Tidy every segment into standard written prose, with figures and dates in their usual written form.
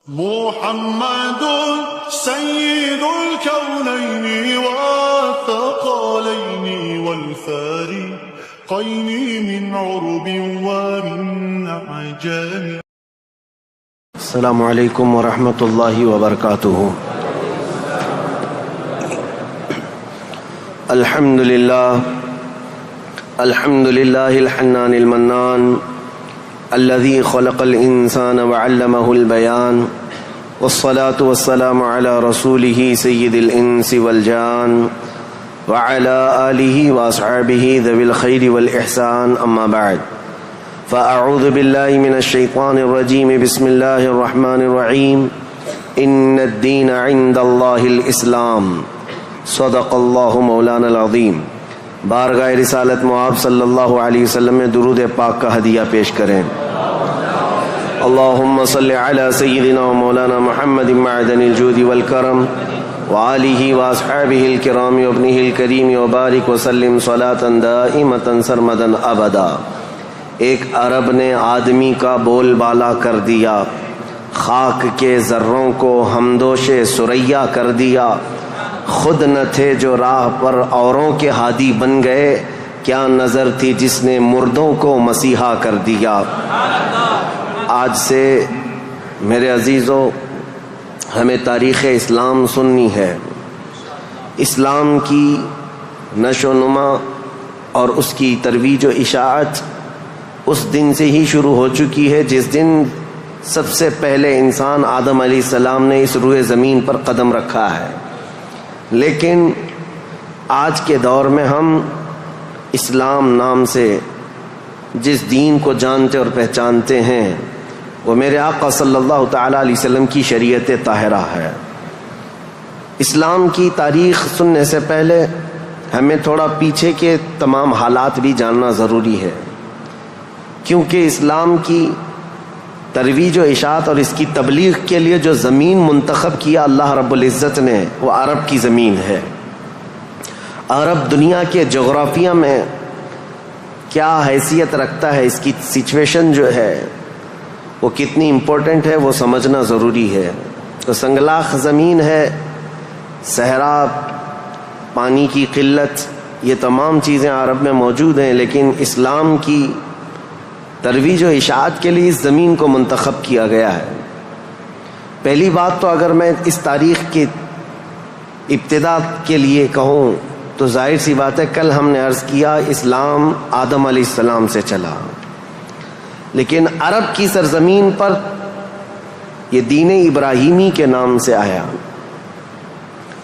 محمد سيد الكونين والثقلين والفارقين من عرب ومن عجم. السلام علیکم ورحمۃ اللہ وبرکاتہ. الحمد للہ الحنان المنان الذي خلق الإنسان وعلمه البيان والصلاة والسلام على رسوله سيد الإنس والجان وعلى آله وأصحابه ذوي الخير والإحسان. أما بعد فأعوذ بالله من الشيطان الرجيم. بسم الله الرحمن الرحيم. إن الدين عند الله الإسلام. صدق الله مولانا العظيم. بارگاہ رسالت معاب صلی اللہ علیہ وسلم میں درود پاک کا ہدیہ پیش کریں. اللہم صل علی سیدنا و مولانا محمد معدن الجود والکرم وآلہ واصحابہ الکرام وابنہ الکریم وبارک وسلم صلاة دائمة سرمدا ابدا. ایک عرب نے آدمی کا بول بالا کر دیا، خاک کے ذروں کو ہمدوش ثریا کر دیا. خود نہ تھے جو راہ پر اوروں کے ہادی بن گئے، کیا نظر تھی جس نے مردوں کو مسیحا کر دیا. آج سے میرے عزیزو ہمیں تاریخ اسلام سننی ہے. اسلام کی نشو و نما اور اس کی ترویج و اشاعت اس دن سے ہی شروع ہو چکی ہے جس دن سب سے پہلے انسان آدم علیہ السلام نے اس روئے زمین پر قدم رکھا ہے. لیکن آج کے دور میں ہم اسلام نام سے جس دین کو جانتے اور پہچانتے ہیں وہ میرے آقا صلی اللہ تعالی علیہ وسلم کی شریعت طاہرہ ہے. اسلام کی تاریخ سننے سے پہلے ہمیں تھوڑا پیچھے کے تمام حالات بھی جاننا ضروری ہے، کیونکہ اسلام کی ترویج و اشاعت اور اس کی تبلیغ کے لیے جو زمین منتخب کیا اللہ رب العزت نے وہ عرب کی زمین ہے. عرب دنیا کے جغرافیہ میں کیا حیثیت رکھتا ہے، اس کی سچویشن جو ہے وہ کتنی امپورٹنٹ ہے وہ سمجھنا ضروری ہے. تو سنگلاخ زمین ہے، صحرا، پانی کی قلت، یہ تمام چیزیں عرب میں موجود ہیں، لیکن اسلام کی ترویج و اشاعت کے لیے اس زمین کو منتخب کیا گیا ہے. پہلی بات تو اگر میں اس تاریخ کی ابتدا کے لیے کہوں تو ظاہر سی بات ہے، کل ہم نے عرض کیا اسلام آدم علیہ السلام سے چلا، لیکن عرب کی سرزمین پر یہ دین ابراہیمی کے نام سے آیا.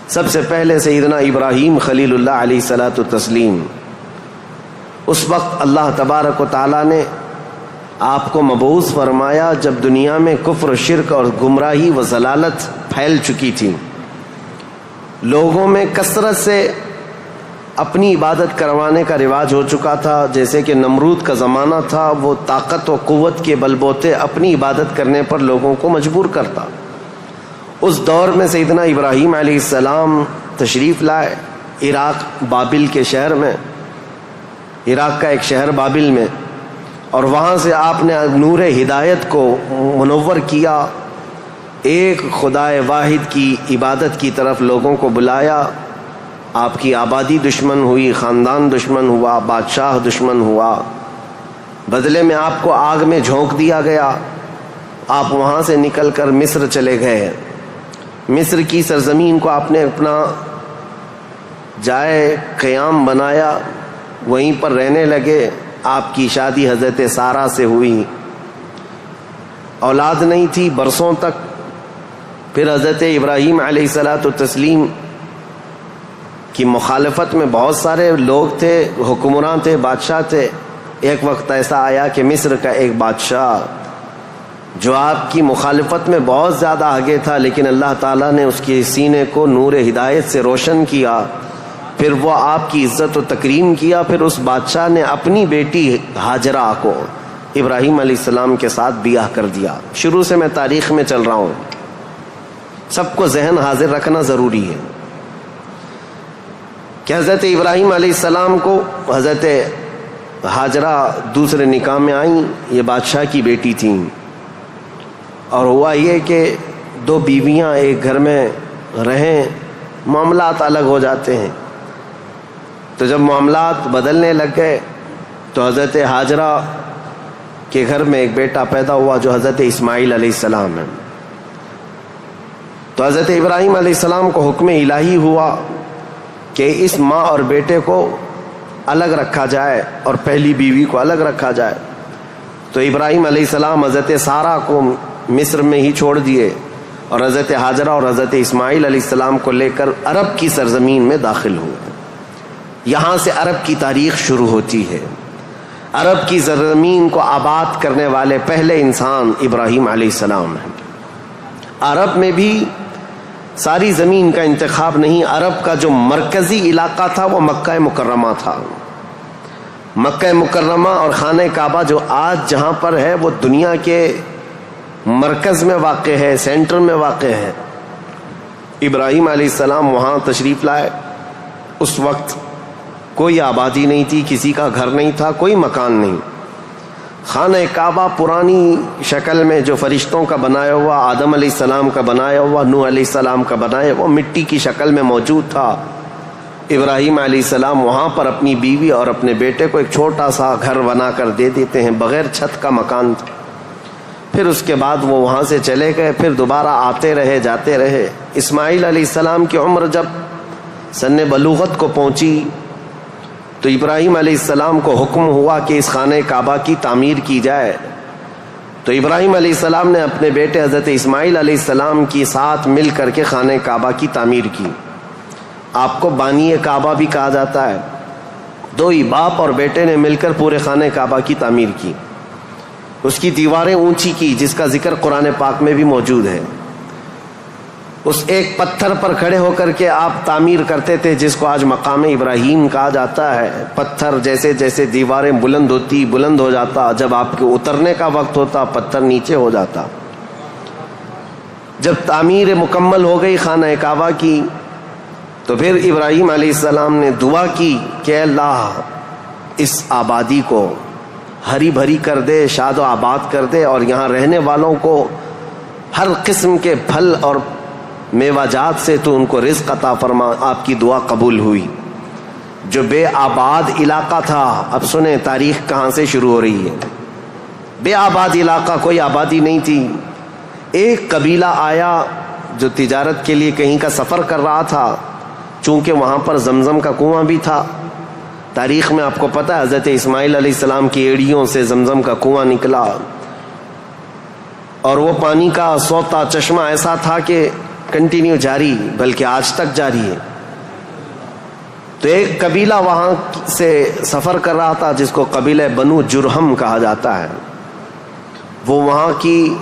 سب سے پہلے سیدنا ابراہیم خلیل اللہ علیہ الصلاۃ والتسلیم، اس وقت اللہ تبارک و تعالیٰ نے آپ کو مبعوث فرمایا جب دنیا میں کفر و شرک اور گمراہی و ضلالت پھیل چکی تھی. لوگوں میں کثرت سے اپنی عبادت کروانے کا رواج ہو چکا تھا. جیسے کہ نمرود کا زمانہ تھا، وہ طاقت و قوت کے بل بوتے اپنی عبادت کرنے پر لوگوں کو مجبور کرتا. اس دور میں سیدنا ابراہیم علیہ السلام تشریف لائے عراق بابل کے شہر میں، عراق کا ایک شہر بابل میں، اور وہاں سے آپ نے نور ہدایت کو منور کیا، ایک خدائے واحد کی عبادت کی طرف لوگوں کو بلایا. آپ کی آبادی دشمن ہوئی، خاندان دشمن ہوا، بادشاہ دشمن ہوا، بدلے میں آپ کو آگ میں جھونک دیا گیا. آپ وہاں سے نکل کر مصر چلے گئے. مصر کی سرزمین کو آپ نے اپنا جائے قیام بنایا، وہیں پر رہنے لگے. آپ کی شادی حضرت سارہ سے ہوئی، اولاد نہیں تھی برسوں تک. پھر حضرت ابراہیم علیہ الصلاۃ والتسلیم کی مخالفت میں بہت سارے لوگ تھے، حکمران تھے، بادشاہ تھے. ایک وقت ایسا آیا کہ مصر کا ایک بادشاہ جو آپ کی مخالفت میں بہت زیادہ آگے تھا، لیکن اللہ تعالیٰ نے اس کے سینے کو نور ہدایت سے روشن کیا. پھر وہ آپ کی عزت و تکریم کیا. پھر اس بادشاہ نے اپنی بیٹی ہاجرہ کو ابراہیم علیہ السلام کے ساتھ بیاہ کر دیا. شروع سے میں تاریخ میں چل رہا ہوں، سب کو ذہن حاضر رکھنا ضروری ہے کہ حضرت ابراہیم علیہ السلام کو حضرت ہاجرہ دوسرے نکاح میں آئیں، یہ بادشاہ کی بیٹی تھیں، اور ہوا یہ کہ دو بیویاں ایک گھر میں رہیں معاملات الگ ہو جاتے ہیں. تو جب معاملات بدلنے لگ گئے تو حضرت ہاجرہ کے گھر میں ایک بیٹا پیدا ہوا جو حضرت اسماعیل علیہ السلام ہے. تو حضرت ابراہیم علیہ السلام کو حکم الہی ہوا کہ اس ماں اور بیٹے کو الگ رکھا جائے اور پہلی بیوی کو الگ رکھا جائے. تو ابراہیم علیہ السلام حضرت سارہ کو مصر میں ہی چھوڑ دیے اور حضرت ہاجرہ اور حضرت اسماعیل علیہ السلام کو لے کر عرب کی سرزمین میں داخل ہوئے. یہاں سے عرب کی تاریخ شروع ہوتی ہے. عرب کی سرزمین کو آباد کرنے والے پہلے انسان ابراہیم علیہ السلام ہیں. عرب میں بھی ساری زمین کا انتخاب نہیں. عرب کا جو مرکزی علاقہ تھا وہ مکہ مکرمہ تھا. مکہ مکرمہ اور خانہ کعبہ جو آج جہاں پر ہے وہ دنیا کے مرکز میں واقع ہے, سینٹر میں واقع ہے. ابراہیم علیہ السلام وہاں تشریف لائے. اس وقت کوئی آبادی نہیں تھی, کسی کا گھر نہیں تھا, کوئی مکان نہیں. خانہ کعبہ پرانی شکل میں جو فرشتوں کا بنایا ہوا, آدم علیہ السلام کا بنایا ہوا, نوح علیہ السلام کا بنایا ہوا مٹی کی شکل میں موجود تھا. ابراہیم علیہ السلام وہاں پر اپنی بیوی اور اپنے بیٹے کو ایک چھوٹا سا گھر بنا کر دے دیتے ہیں, بغیر چھت کا مکان تھا. پھر اس کے بعد وہ وہاں سے چلے گئے, پھر دوبارہ آتے رہے جاتے رہے. اسماعیل علیہ السلام کی عمر جب سن بلوغت کو پہنچی تو ابراہیم علیہ السلام کو حکم ہوا کہ اس خانہ کعبہ کی تعمیر کی جائے. تو ابراہیم علیہ السلام نے اپنے بیٹے حضرت اسماعیل علیہ السلام کے ساتھ مل کر کے خانہ کعبہ کی تعمیر کی. آپ کو بانی کعبہ بھی کہا جاتا ہے. دو ہی باپ اور بیٹے نے مل کر پورے خانہ کعبہ کی تعمیر کی. اس کی دیواریں اونچی کی, جس کا ذکر قرآن پاک میں بھی موجود ہے. اس ایک پتھر پر کھڑے ہو کر کے آپ تعمیر کرتے تھے, جس کو آج مقام ابراہیم کہا جاتا ہے. پتھر جیسے جیسے دیواریں بلند ہوتی بلند ہو جاتا, جب آپ کے اترنے کا وقت ہوتا پتھر نیچے ہو جاتا. جب تعمیر مکمل ہو گئی خانہ کعبہ کی تو پھر ابراہیم علیہ السلام نے دعا کی کہ اللہ اس آبادی کو ہری بھری کر دے, شاد و آباد کر دے, اور یہاں رہنے والوں کو ہر قسم کے پھل اور میوہ جات سے تو ان کو رزق عطا فرما. آپ کی دعا قبول ہوئی. جو بے آباد علاقہ تھا, اب سنیں تاریخ کہاں سے شروع ہو رہی ہے. بے آباد علاقہ, کوئی آبادی نہیں تھی. ایک قبیلہ آیا جو تجارت کے لیے کہیں کا سفر کر رہا تھا. چونکہ وہاں پر زمزم کا کنواں بھی تھا. تاریخ میں آپ کو پتہ ہے حضرت اسماعیل علیہ السلام کی ایڑیوں سے زمزم کا کنواں نکلا, اور وہ پانی کا سوتا چشمہ ایسا تھا کہ کنٹینیو جاری, بلکہ آج تک جاری ہے. تو ایک قبیلہ وہاں سے سفر کر رہا تھا جس کو قبیلہ بنو جرہم کہا جاتا ہے. وہ وہاں کی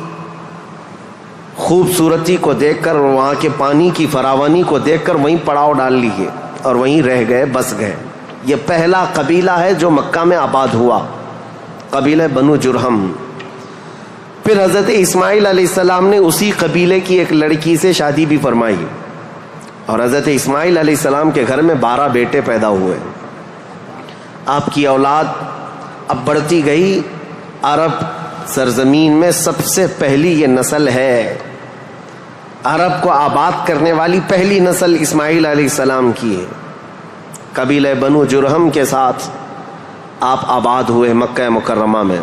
خوبصورتی کو دیکھ کر, وہاں کے پانی کی فراوانی کو دیکھ کر وہیں پڑاؤ ڈال لیے اور وہیں رہ گئے, بس گئے. یہ پہلا قبیلہ ہے جو مکہ میں آباد ہوا, قبیلہ بنو جرہم. پھر حضرت اسماعیل علیہ السلام نے اسی قبیلے کی ایک لڑکی سے شادی بھی فرمائی, اور حضرت اسماعیل علیہ السلام کے گھر میں 12 بیٹے پیدا ہوئے. آپ کی اولاد اب بڑھتی گئی. عرب سرزمین میں سب سے پہلی یہ نسل ہے, عرب کو آباد کرنے والی پہلی نسل اسماعیل علیہ السلام کی ہے. قبیلہ بنو جرہم کے ساتھ آپ آباد ہوئے مکہ مکرمہ میں.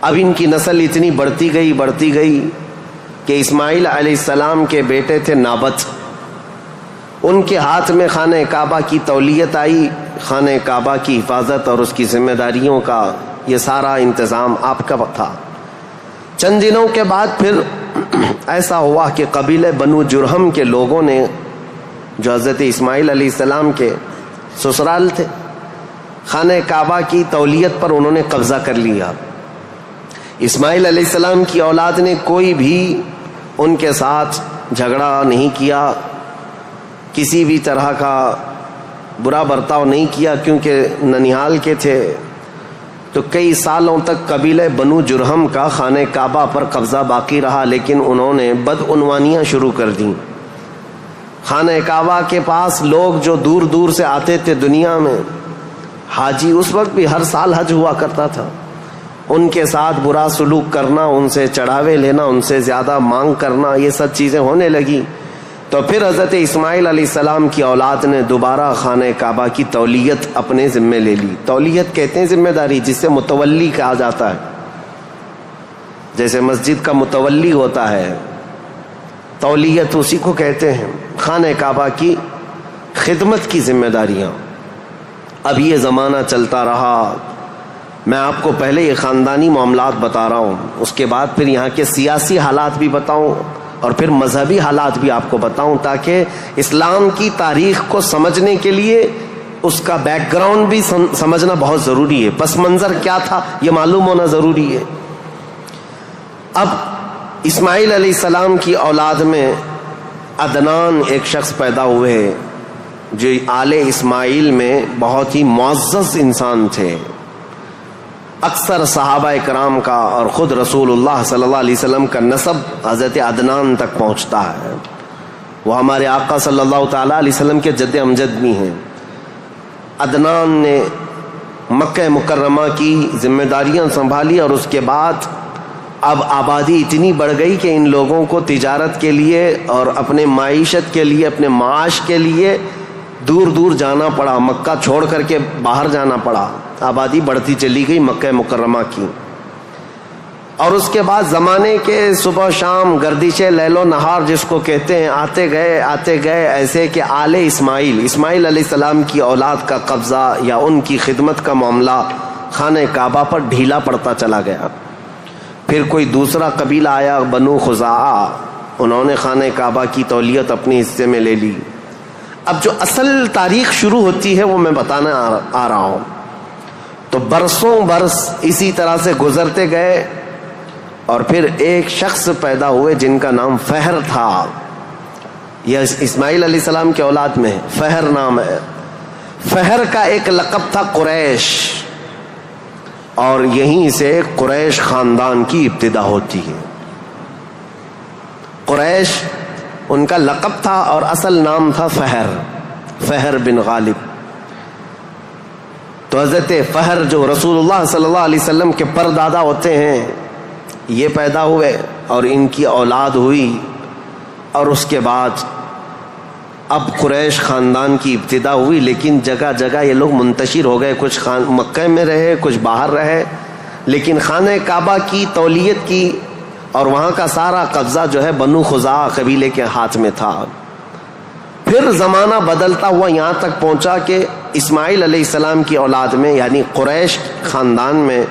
اب ان کی نسل اتنی بڑھتی گئی کہ اسماعیل علیہ السلام کے بیٹے تھے نابت, ان کے ہاتھ میں خانہ کعبہ کی تولیت آئی. خانہ کعبہ کی حفاظت اور اس کی ذمہ داریوں کا یہ سارا انتظام آپ کا تھا. چند دنوں کے بعد پھر ایسا ہوا کہ قبیلہ بنو جرہم کے لوگوں نے, جو حضرت اسماعیل علیہ السلام کے سسرال تھے, خانہ کعبہ کی تولیت پر انہوں نے قبضہ کر لیا. اسماعیل علیہ السلام کی اولاد نے کوئی بھی ان کے ساتھ جھگڑا نہیں کیا, کسی بھی طرح کا برا برتاؤ نہیں کیا, کیونکہ ننیال کے تھے. تو کئی سالوں تک قبیلہ بنو جرہم کا خانہ کعبہ پر قبضہ باقی رہا, لیکن انہوں نے بدعنوانیاں شروع کر دیں. خانہ کعبہ کے پاس لوگ جو دور دور سے آتے تھے دنیا میں, حاجی, اس وقت بھی ہر سال حج ہوا کرتا تھا, ان کے ساتھ برا سلوک کرنا، ان سے چڑھاوے لینا، ان سے زیادہ مانگ کرنا، یہ سب چیزیں ہونے لگی. تو پھر حضرت اسماعیل علیہ السلام کی اولاد نے دوبارہ خانہ کعبہ کی تولیت اپنے ذمہ لے لی. تولیت کہتے ہیں ذمہ داری، جس سے متولی کہا جاتا ہے. جیسے مسجد کا متولی ہوتا ہے، تولیت اسی کو کہتے ہیں. خانہ کعبہ کی خدمت کی ذمہ داریاں. اب یہ زمانہ چلتا رہا. میں آپ کو پہلے یہ خاندانی معاملات بتا رہا ہوں، اس کے بعد پھر یہاں کے سیاسی حالات بھی بتاؤں اور پھر مذہبی حالات بھی آپ کو بتاؤں، تاکہ اسلام کی تاریخ کو سمجھنے کے لیے اس کا بیک گراؤنڈ بھی سمجھنا بہت ضروری ہے. پس منظر کیا تھا یہ معلوم ہونا ضروری ہے. اب اسماعیل علیہ السلام کی اولاد میں عدنان ایک شخص پیدا ہوئے جو آل اسماعیل میں بہت ہی معزز انسان تھے. اکثر صحابہ کرام کا اور خود رسول اللہ صلی اللہ علیہ وسلم کا نسب حضرت عدنان تک پہنچتا ہے. وہ ہمارے آقا صلی اللہ تعالیٰ علیہ وسلم کے جد امجد بھی ہیں. عدنان نے مکہ مکرمہ کی ذمہ داریاں سنبھالی اور اس کے بعد اب آبادی اتنی بڑھ گئی کہ ان لوگوں کو تجارت کے لیے اور اپنے معیشت کے لیے، اپنے معاش کے لیے دور دور جانا پڑا. مکہ چھوڑ کر کے باہر جانا پڑا. آبادی بڑھتی چلی گئی مکہ مکرمہ کی. اور اس کے بعد زمانے کے صبح شام گردش لیل و نہار جس کو کہتے ہیں، آتے گئے ایسے کہ آل اسماعیل علیہ السلام کی اولاد کا قبضہ یا ان کی خدمت کا معاملہ خانہ کعبہ پر ڈھیلا پڑتا چلا گیا. پھر کوئی دوسرا قبیلہ آیا، بنو خزاعہ، انہوں نے خانہ کعبہ کی تولیت اپنے حصے میں لے لی. اب جو اصل تاریخ شروع ہوتی ہے وہ میں بتانا آ رہا ہوں. تو برسوں برس اسی طرح سے گزرتے گئے اور پھر ایک شخص پیدا ہوئے جن کا نام فہر تھا. یہ اسماعیل علیہ السلام کے اولاد میں فہر نام ہے. فہر کا ایک لقب تھا قریش، اور یہیں سے قریش خاندان کی ابتدا ہوتی ہے. قریش ان کا لقب تھا اور اصل نام تھا فہر بن غالب. تو حضرت فہر جو رسول اللہ صلی اللہ علیہ وسلم کے پردادا ہوتے ہیں، یہ پیدا ہوئے اور ان کی اولاد ہوئی. اور اس کے بعد اب قریش خاندان کی ابتدا ہوئی، لیکن جگہ جگہ یہ لوگ منتشر ہو گئے. کچھ مکہ میں رہے، کچھ باہر رہے، لیکن خانہ کعبہ کی تولیت کی اور وہاں کا سارا قبضہ جو ہے بنو خزاعہ قبیلے کے ہاتھ میں تھا. پھر زمانہ بدلتا ہوا یہاں تک پہنچا کہ اسماعیل علیہ السلام کی اولاد میں یعنی قریش خاندان میں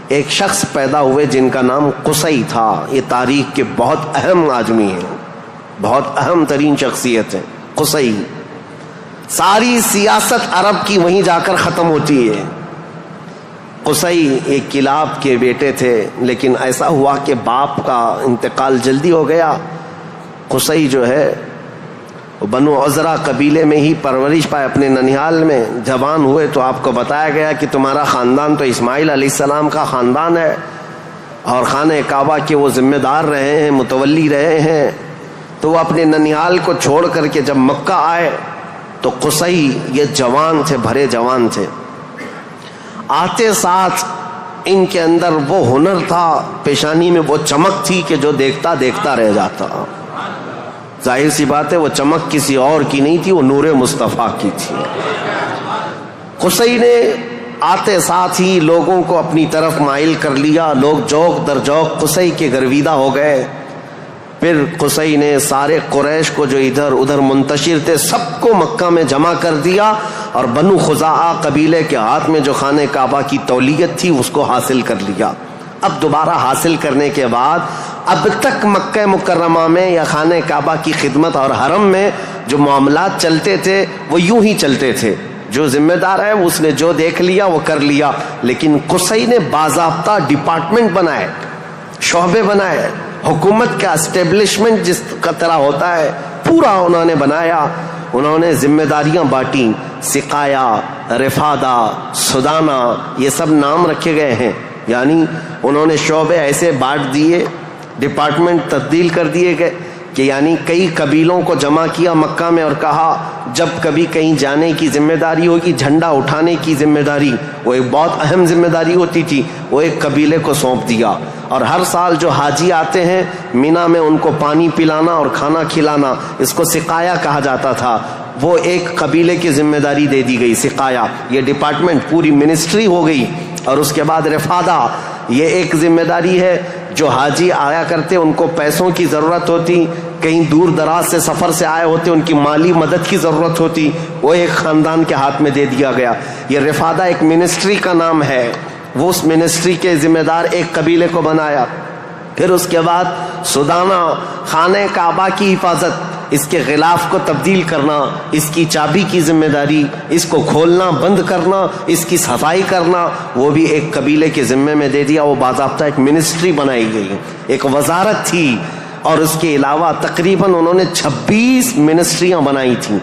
ایک شخص پیدا ہوئے جن کا نام قصی تھا. یہ تاریخ کے بہت اہم آدمی ہیں، بہت اہم ترین شخصیت ہے قصی. ساری سیاست عرب کی وہیں جا کر ختم ہوتی ہے. قصی ایک کلاب کے بیٹے تھے، لیکن ایسا ہوا کہ باپ کا انتقال جلدی ہو گیا. قصی جو ہے بنو عزرا قبیلے میں ہی پرورش پائے اپنے ننیال میں. جوان ہوئے تو آپ کو بتایا گیا کہ تمہارا خاندان تو اسماعیل علیہ السلام کا خاندان ہے اور خانہ کعبہ کے وہ ذمہ دار رہے ہیں، متولی رہے ہیں. تو وہ اپنے ننیال کو چھوڑ کر کے جب مکہ آئے تو قصی یہ جوان تھے، بھرے جوان تھے. آتے ساتھ ان کے اندر وہ ہنر تھا، پیشانی میں وہ چمک تھی کہ جو دیکھتا دیکھتا رہ جاتا. ظاہر سی بات ہے وہ چمک کسی اور کی نہیں تھی، وہ نور مصطفیٰ کی تھی. قصی نے آتے ساتھ ہی لوگوں کو اپنی طرف مائل کر لیا. لوگ جوق در جوق قصی کے گرویدہ ہو گئے. پھر قصی نے سارے قریش کو جو ادھر ادھر منتشر تھے سب کو مکہ میں جمع کر دیا اور بنو خزاعہ قبیلے کے ہاتھ میں جو خانہ کعبہ کی تولیت تھی اس کو حاصل کر لیا. اب دوبارہ حاصل کرنے کے بعد اب تک مکہ مکرمہ میں یا خانہ کعبہ کی خدمت اور حرم میں جو معاملات چلتے تھے وہ یوں ہی چلتے تھے. جو ذمہ دار ہے اس نے جو دیکھ لیا وہ کر لیا. لیکن قصی نے باضابطہ ڈپارٹمنٹ بنائے، شعبے بنائے. حکومت کا اسٹیبلشمنٹ جس کا طرح ہوتا ہے پورا انہوں نے بنایا. انہوں نے ذمہ داریاں بانٹی. سقایا، رفادہ، سدانہ، یہ سب نام رکھے گئے ہیں. یعنی انہوں نے شعبے ایسے بانٹ دیے، ڈپارٹمنٹ تبدیل کر دیے گئے کہ یعنی کئی قبیلوں کو جمع کیا مکہ میں اور کہا جب کبھی کہیں جانے کی ذمہ داری ہوگی، جھنڈا اٹھانے کی ذمہ داری، وہ ایک بہت اہم ذمہ داری ہوتی تھی، وہ ایک قبیلے کو سونپ دیا. اور ہر سال جو حاجی آتے ہیں مینا میں ان کو پانی پلانا اور کھانا کھلانا، اس کو سقایا کہا جاتا تھا، وہ ایک قبیلے کی ذمہ داری دے دی گئی. سقایا یہ ڈپارٹمنٹ پوری منسٹری ہو گئی. اور اس کے بعد رفادہ یہ ایک ذمہ داری ہے. جو حاجی آیا کرتے ان کو پیسوں کی ضرورت ہوتی، کہیں دور دراز سے سفر سے آئے ہوتے ان کی مالی مدد کی ضرورت ہوتی، وہ ایک خاندان کے ہاتھ میں دے دیا گیا. یہ رفادہ ایک منسٹری کا نام ہے. وہ اس منسٹری کے ذمہ دار ایک قبیلے کو بنایا. پھر اس کے بعد سدانہ، خانہ کعبہ کی حفاظت، اس کے غلاف کو تبدیل کرنا، اس کی چابی کی ذمہ داری، اس کو کھولنا بند کرنا، اس کی صفائی کرنا، وہ بھی ایک قبیلے کے ذمے میں دے دیا. وہ باضابطہ ایک منسٹری بنائی گئی، ایک وزارت تھی. اور اس کے علاوہ تقریباً انہوں نے 26 منسٹریاں بنائی تھیں،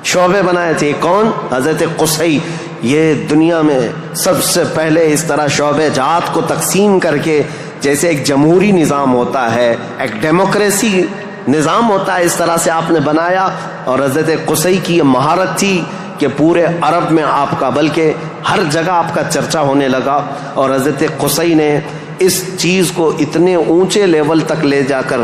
شعبے بنائے تھے. کون؟ حضرت قصی. یہ دنیا میں سب سے پہلے اس طرح شعبے جات کو تقسیم کر کے، جیسے ایک جمہوری نظام ہوتا ہے، ایک ڈیموکریسی نظام ہوتا ہے، اس طرح سے آپ نے بنایا. اور حضرت قصی کی یہ مہارت تھی کہ پورے عرب میں آپ کا، بلکہ ہر جگہ آپ کا چرچا ہونے لگا. اور حضرت قصی نے اس چیز کو اتنے اونچے لیول تک لے جا کر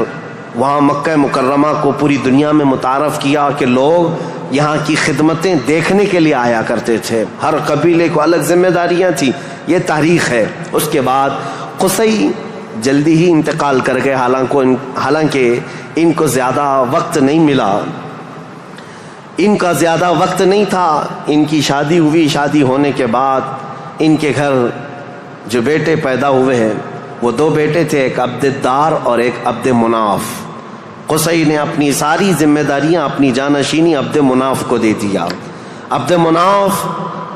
وہاں مکہ مکرمہ کو پوری دنیا میں متعارف کیا کہ لوگ یہاں کی خدمتیں دیکھنے کے لیے آیا کرتے تھے. ہر قبیلے کو الگ ذمہ داریاں تھیں. یہ تاریخ ہے. اس کے بعد قصی جلدی ہی انتقال کر گئے، حالانکہ ان کو زیادہ وقت نہیں ملا، ان کا زیادہ وقت نہیں تھا. ان کی شادی ہوئی. شادی ہونے کے بعد ان کے گھر جو بیٹے پیدا ہوئے ہیں وہ 2 بیٹے تھے، ایک عبد الدار اور ایک عبد مناف. قصی نے اپنی ساری ذمہ داریاں، اپنی جانشینی عبد مناف کو دے دیا. عبد مناف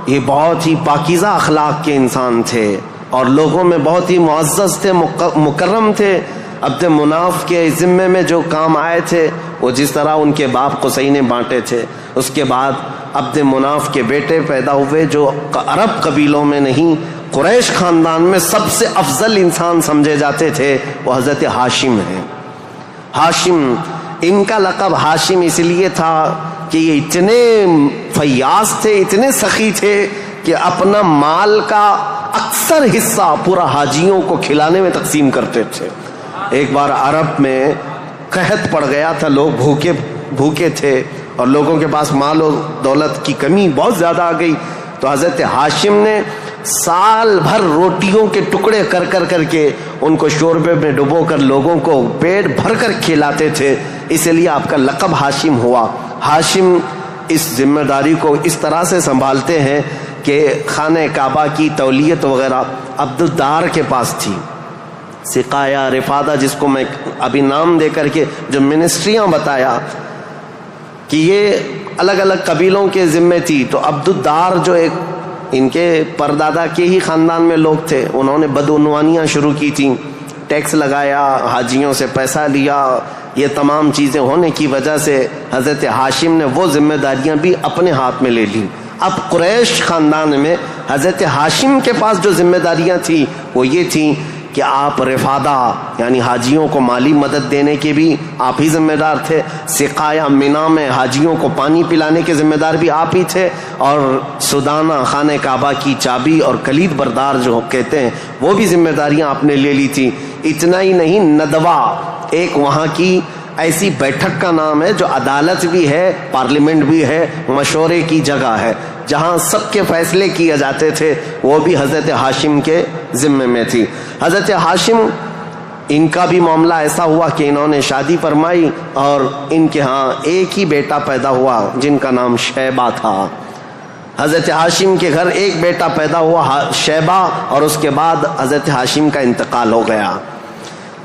یہ بہت ہی پاکیزہ اخلاق کے انسان تھے اور لوگوں میں بہت ہی معزز تھے، مکرم تھے. عبد مناف کے ذمے میں جو کام آئے تھے وہ جس طرح ان کے باپ قصی نے بانٹے تھے. اس کے بعد عبد مناف کے بیٹے پیدا ہوئے جو عرب قبیلوں میں نہیں، قریش خاندان میں سب سے افضل انسان سمجھے جاتے تھے، وہ حضرت ہاشم ہیں. ہاشم، ان کا لقب ہاشم اس لیے تھا کہ یہ اتنے فیاض تھے، اتنے سخی تھے کہ اپنا مال کا اکثر حصہ پورا حاجیوں کو کھلانے میں تقسیم کرتے تھے. ایک بار عرب میں قحط پڑ گیا تھا، لوگ بھوکے تھے اور لوگوں کے پاس مال و دولت کی کمی بہت زیادہ آ گئی. تو حضرت ہاشم نے سال بھر روٹیوں کے ٹکڑے کر کے ان کو شوربے میں ڈبو کر لوگوں کو پیٹ بھر کر کھلاتے تھے. اس لیے آپ کا لقب ہاشم ہوا. ہاشم اس ذمہ داری کو اس طرح سے سنبھالتے ہیں کہ خانہ کعبہ کی تولیت وغیرہ عبد الدار کے پاس تھی. سقایا، رفادہ، جس کو میں ابھی نام دے کر کے جو منسٹریاں بتایا کہ یہ الگ الگ قبیلوں کے ذمے تھی. تو عبد الدار جو ایک ان کے پردادا کے ہی خاندان میں لوگ تھے، انہوں نے بدعنوانیاں شروع کی تھیں، ٹیکس لگایا، حاجیوں سے پیسہ لیا. یہ تمام چیزیں ہونے کی وجہ سے حضرت ہاشم نے وہ ذمہ داریاں بھی اپنے ہاتھ میں لے لی. اب قریش خاندان میں حضرت ہاشم کے پاس جو ذمہ داریاں تھیں وہ یہ تھیں کہ آپ رفادہ یعنی حاجیوں کو مالی مدد دینے کے بھی آپ ہی ذمہ دار تھے. سقایا، مینا میں حاجیوں کو پانی پلانے کے ذمہ دار بھی آپ ہی تھے. اور سدانہ، خانہ کعبہ کی چابی اور کلید بردار جو کہتے ہیں، وہ بھی ذمہ داریاں آپ نے لے لی تھی. اتنا ہی نہیں، ندوہ ایک وہاں کی ایسی بیٹھک کا نام ہے جو عدالت بھی ہے، پارلیمنٹ بھی ہے، مشورے کی جگہ ہے، جہاں سب کے فیصلے کیے جاتے تھے، وہ بھی حضرت ہاشم کے ذمے میں تھی. حضرت ہاشم، ان کا بھی معاملہ ایسا ہوا کہ انہوں نے شادی فرمائی اور ان کے ہاں ایک ہی بیٹا پیدا ہوا جن کا نام شیبہ تھا. حضرت ہاشم کے گھر ایک بیٹا پیدا ہوا شیبہ، اور اس کے بعد حضرت ہاشم کا انتقال ہو گیا.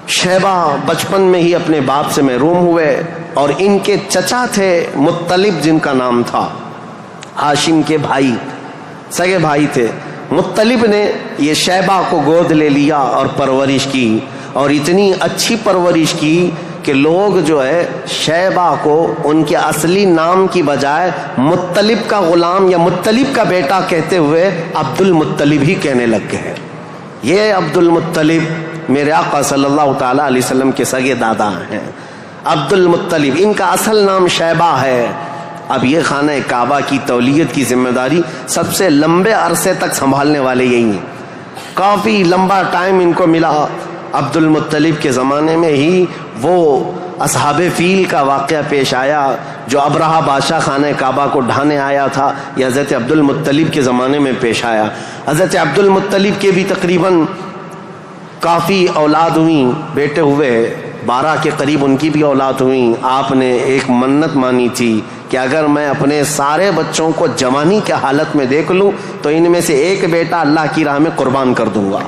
شیبہ بچپن میں ہی اپنے باپ سے محروم ہوئے اور ان کے چچا تھے مطلب، جن کا نام تھا. ہاشم کے بھائی، سگے بھائی تھے. مطلب نے یہ شیبہ کو گود لے لیا اور پرورش کی، اور اتنی اچھی پرورش کی کہ لوگ جو ہے شیبہ کو ان کے اصلی نام کی بجائے مطلب کا غلام یا مطلب کا بیٹا کہتے ہوئے عبد المطلب ہی کہنے لگ گئے. یہ عبد المطلب میرے آقا صلی اللہ تعالی علیہ وسلم کے سگے دادا ہیں. عبد المطلب، ان کا اصل نام شیبہ ہے۔ اب یہ خانہ کعبہ کی تولیت کی ذمہ داری سب سے لمبے عرصے تک سنبھالنے والے یہی ہیں، کافی لمبا ٹائم ان کو ملا۔ عبد المطلب کے زمانے میں ہی وہ اصحاب فیل کا واقعہ پیش آیا جو ابرہہ بادشاہ خانہ کعبہ کو ڈھانے آیا تھا، یہ حضرت عبد المطلب کے زمانے میں پیش آیا۔ حضرت عبد المطلب کے بھی تقریباً کافی اولاد ہوئیں، بیٹے ہوئے 12 کے قریب ان کی بھی اولاد ہوئیں۔ آپ نے ایک منت مانی تھی کہ اگر میں اپنے سارے بچوں کو جوانی کے حالت میں دیکھ لوں تو ان میں سے ایک بیٹا اللہ کی راہ میں قربان کر دوں گا۔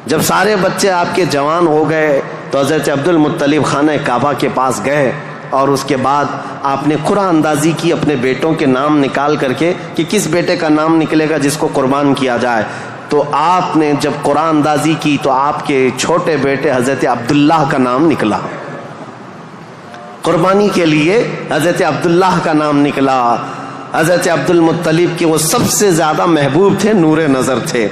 جب سارے بچے آپ کے جوان ہو گئے تو حضرت عبد المطلب خانہ کعبہ کے پاس گئے اور اس کے بعد آپ نے قرعہ اندازی کی اپنے بیٹوں کے نام نکال کر کے کہ کس بیٹے کا نام نکلے گا جس کو قربان کیا جائے۔ تو آپ نے جب قرعہ اندازی کی تو آپ کے چھوٹے بیٹے حضرت عبداللہ کا نام نکلا، قربانی کے لیے حضرت عبداللہ کا نام نکلا۔ حضرت عبد المطلب کے وہ سب سے زیادہ محبوب تھے، نور نظر تھے۔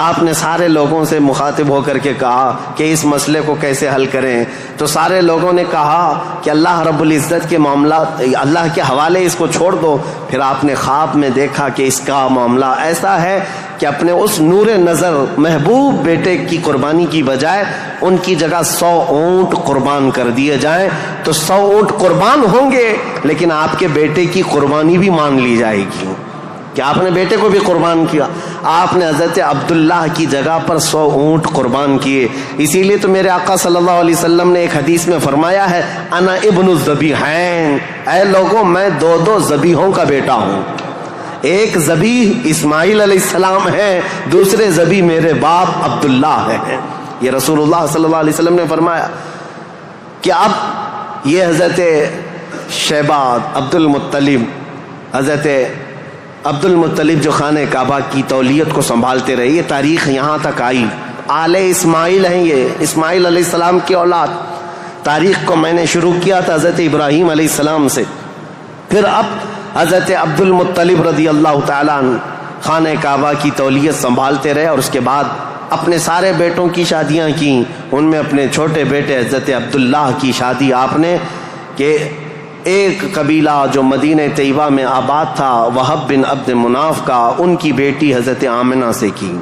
آپ نے سارے لوگوں سے مخاطب ہو کر کے کہا کہ اس مسئلے کو کیسے حل کریں، تو سارے لوگوں نے کہا کہ اللہ رب العزت کے معاملات اللہ کے حوالے اس کو چھوڑ دو۔ پھر آپ نے خواب میں دیکھا کہ اس کا معاملہ ایسا ہے کہ اپنے اس نور نظر محبوب بیٹے کی قربانی کی بجائے ان کی جگہ 100 اونٹ قربان کر دیے جائیں، تو 100 اونٹ قربان ہوں گے لیکن آپ کے بیٹے کی قربانی بھی مان لی جائے گی کہ آپ نے بیٹے کو بھی قربان کیا۔ آپ نے حضرت عبداللہ کی جگہ پر 100 اونٹ قربان کیے۔ اسی لیے تو میرے آقا صلی اللہ علیہ وسلم نے ایک حدیث میں فرمایا ہے انا ابن الذبیحین، اے لوگوں میں 2 ذبیحوں کا بیٹا ہوں، ایک ذبیح اسماعیل علیہ السلام ہے، دوسرے ذبیح میرے باپ عبداللہ ہے۔ یہ رسول اللہ صلی اللہ علیہ وسلم نے فرمایا کہ اب یہ حضرت شیبہ عبد المطلب، حضرت عبد المطلب جو خانہ کعبہ کی تولیت کو سنبھالتے رہے، یہ تاریخ یہاں تک آئی۔ آل اسماعیل ہیں، یہ اسماعیل علیہ السلام کی اولاد۔ تاریخ کو میں نے شروع کیا تھا حضرت ابراہیم علیہ السلام سے، پھر اب حضرت عبد المطلب رضی اللہ تعالیٰ عنہ خانہ کعبہ کی تولیت سنبھالتے رہے اور اس کے بعد اپنے سارے بیٹوں کی شادیاں کیں۔ ان میں اپنے چھوٹے بیٹے حضرت عبداللہ کی شادی آپ نے کہ ایک قبیلہ جو مدینہ طیبہ میں آباد تھا وہب بن عبد مناف کا، ان کی بیٹی حضرت آمنہ سے کی،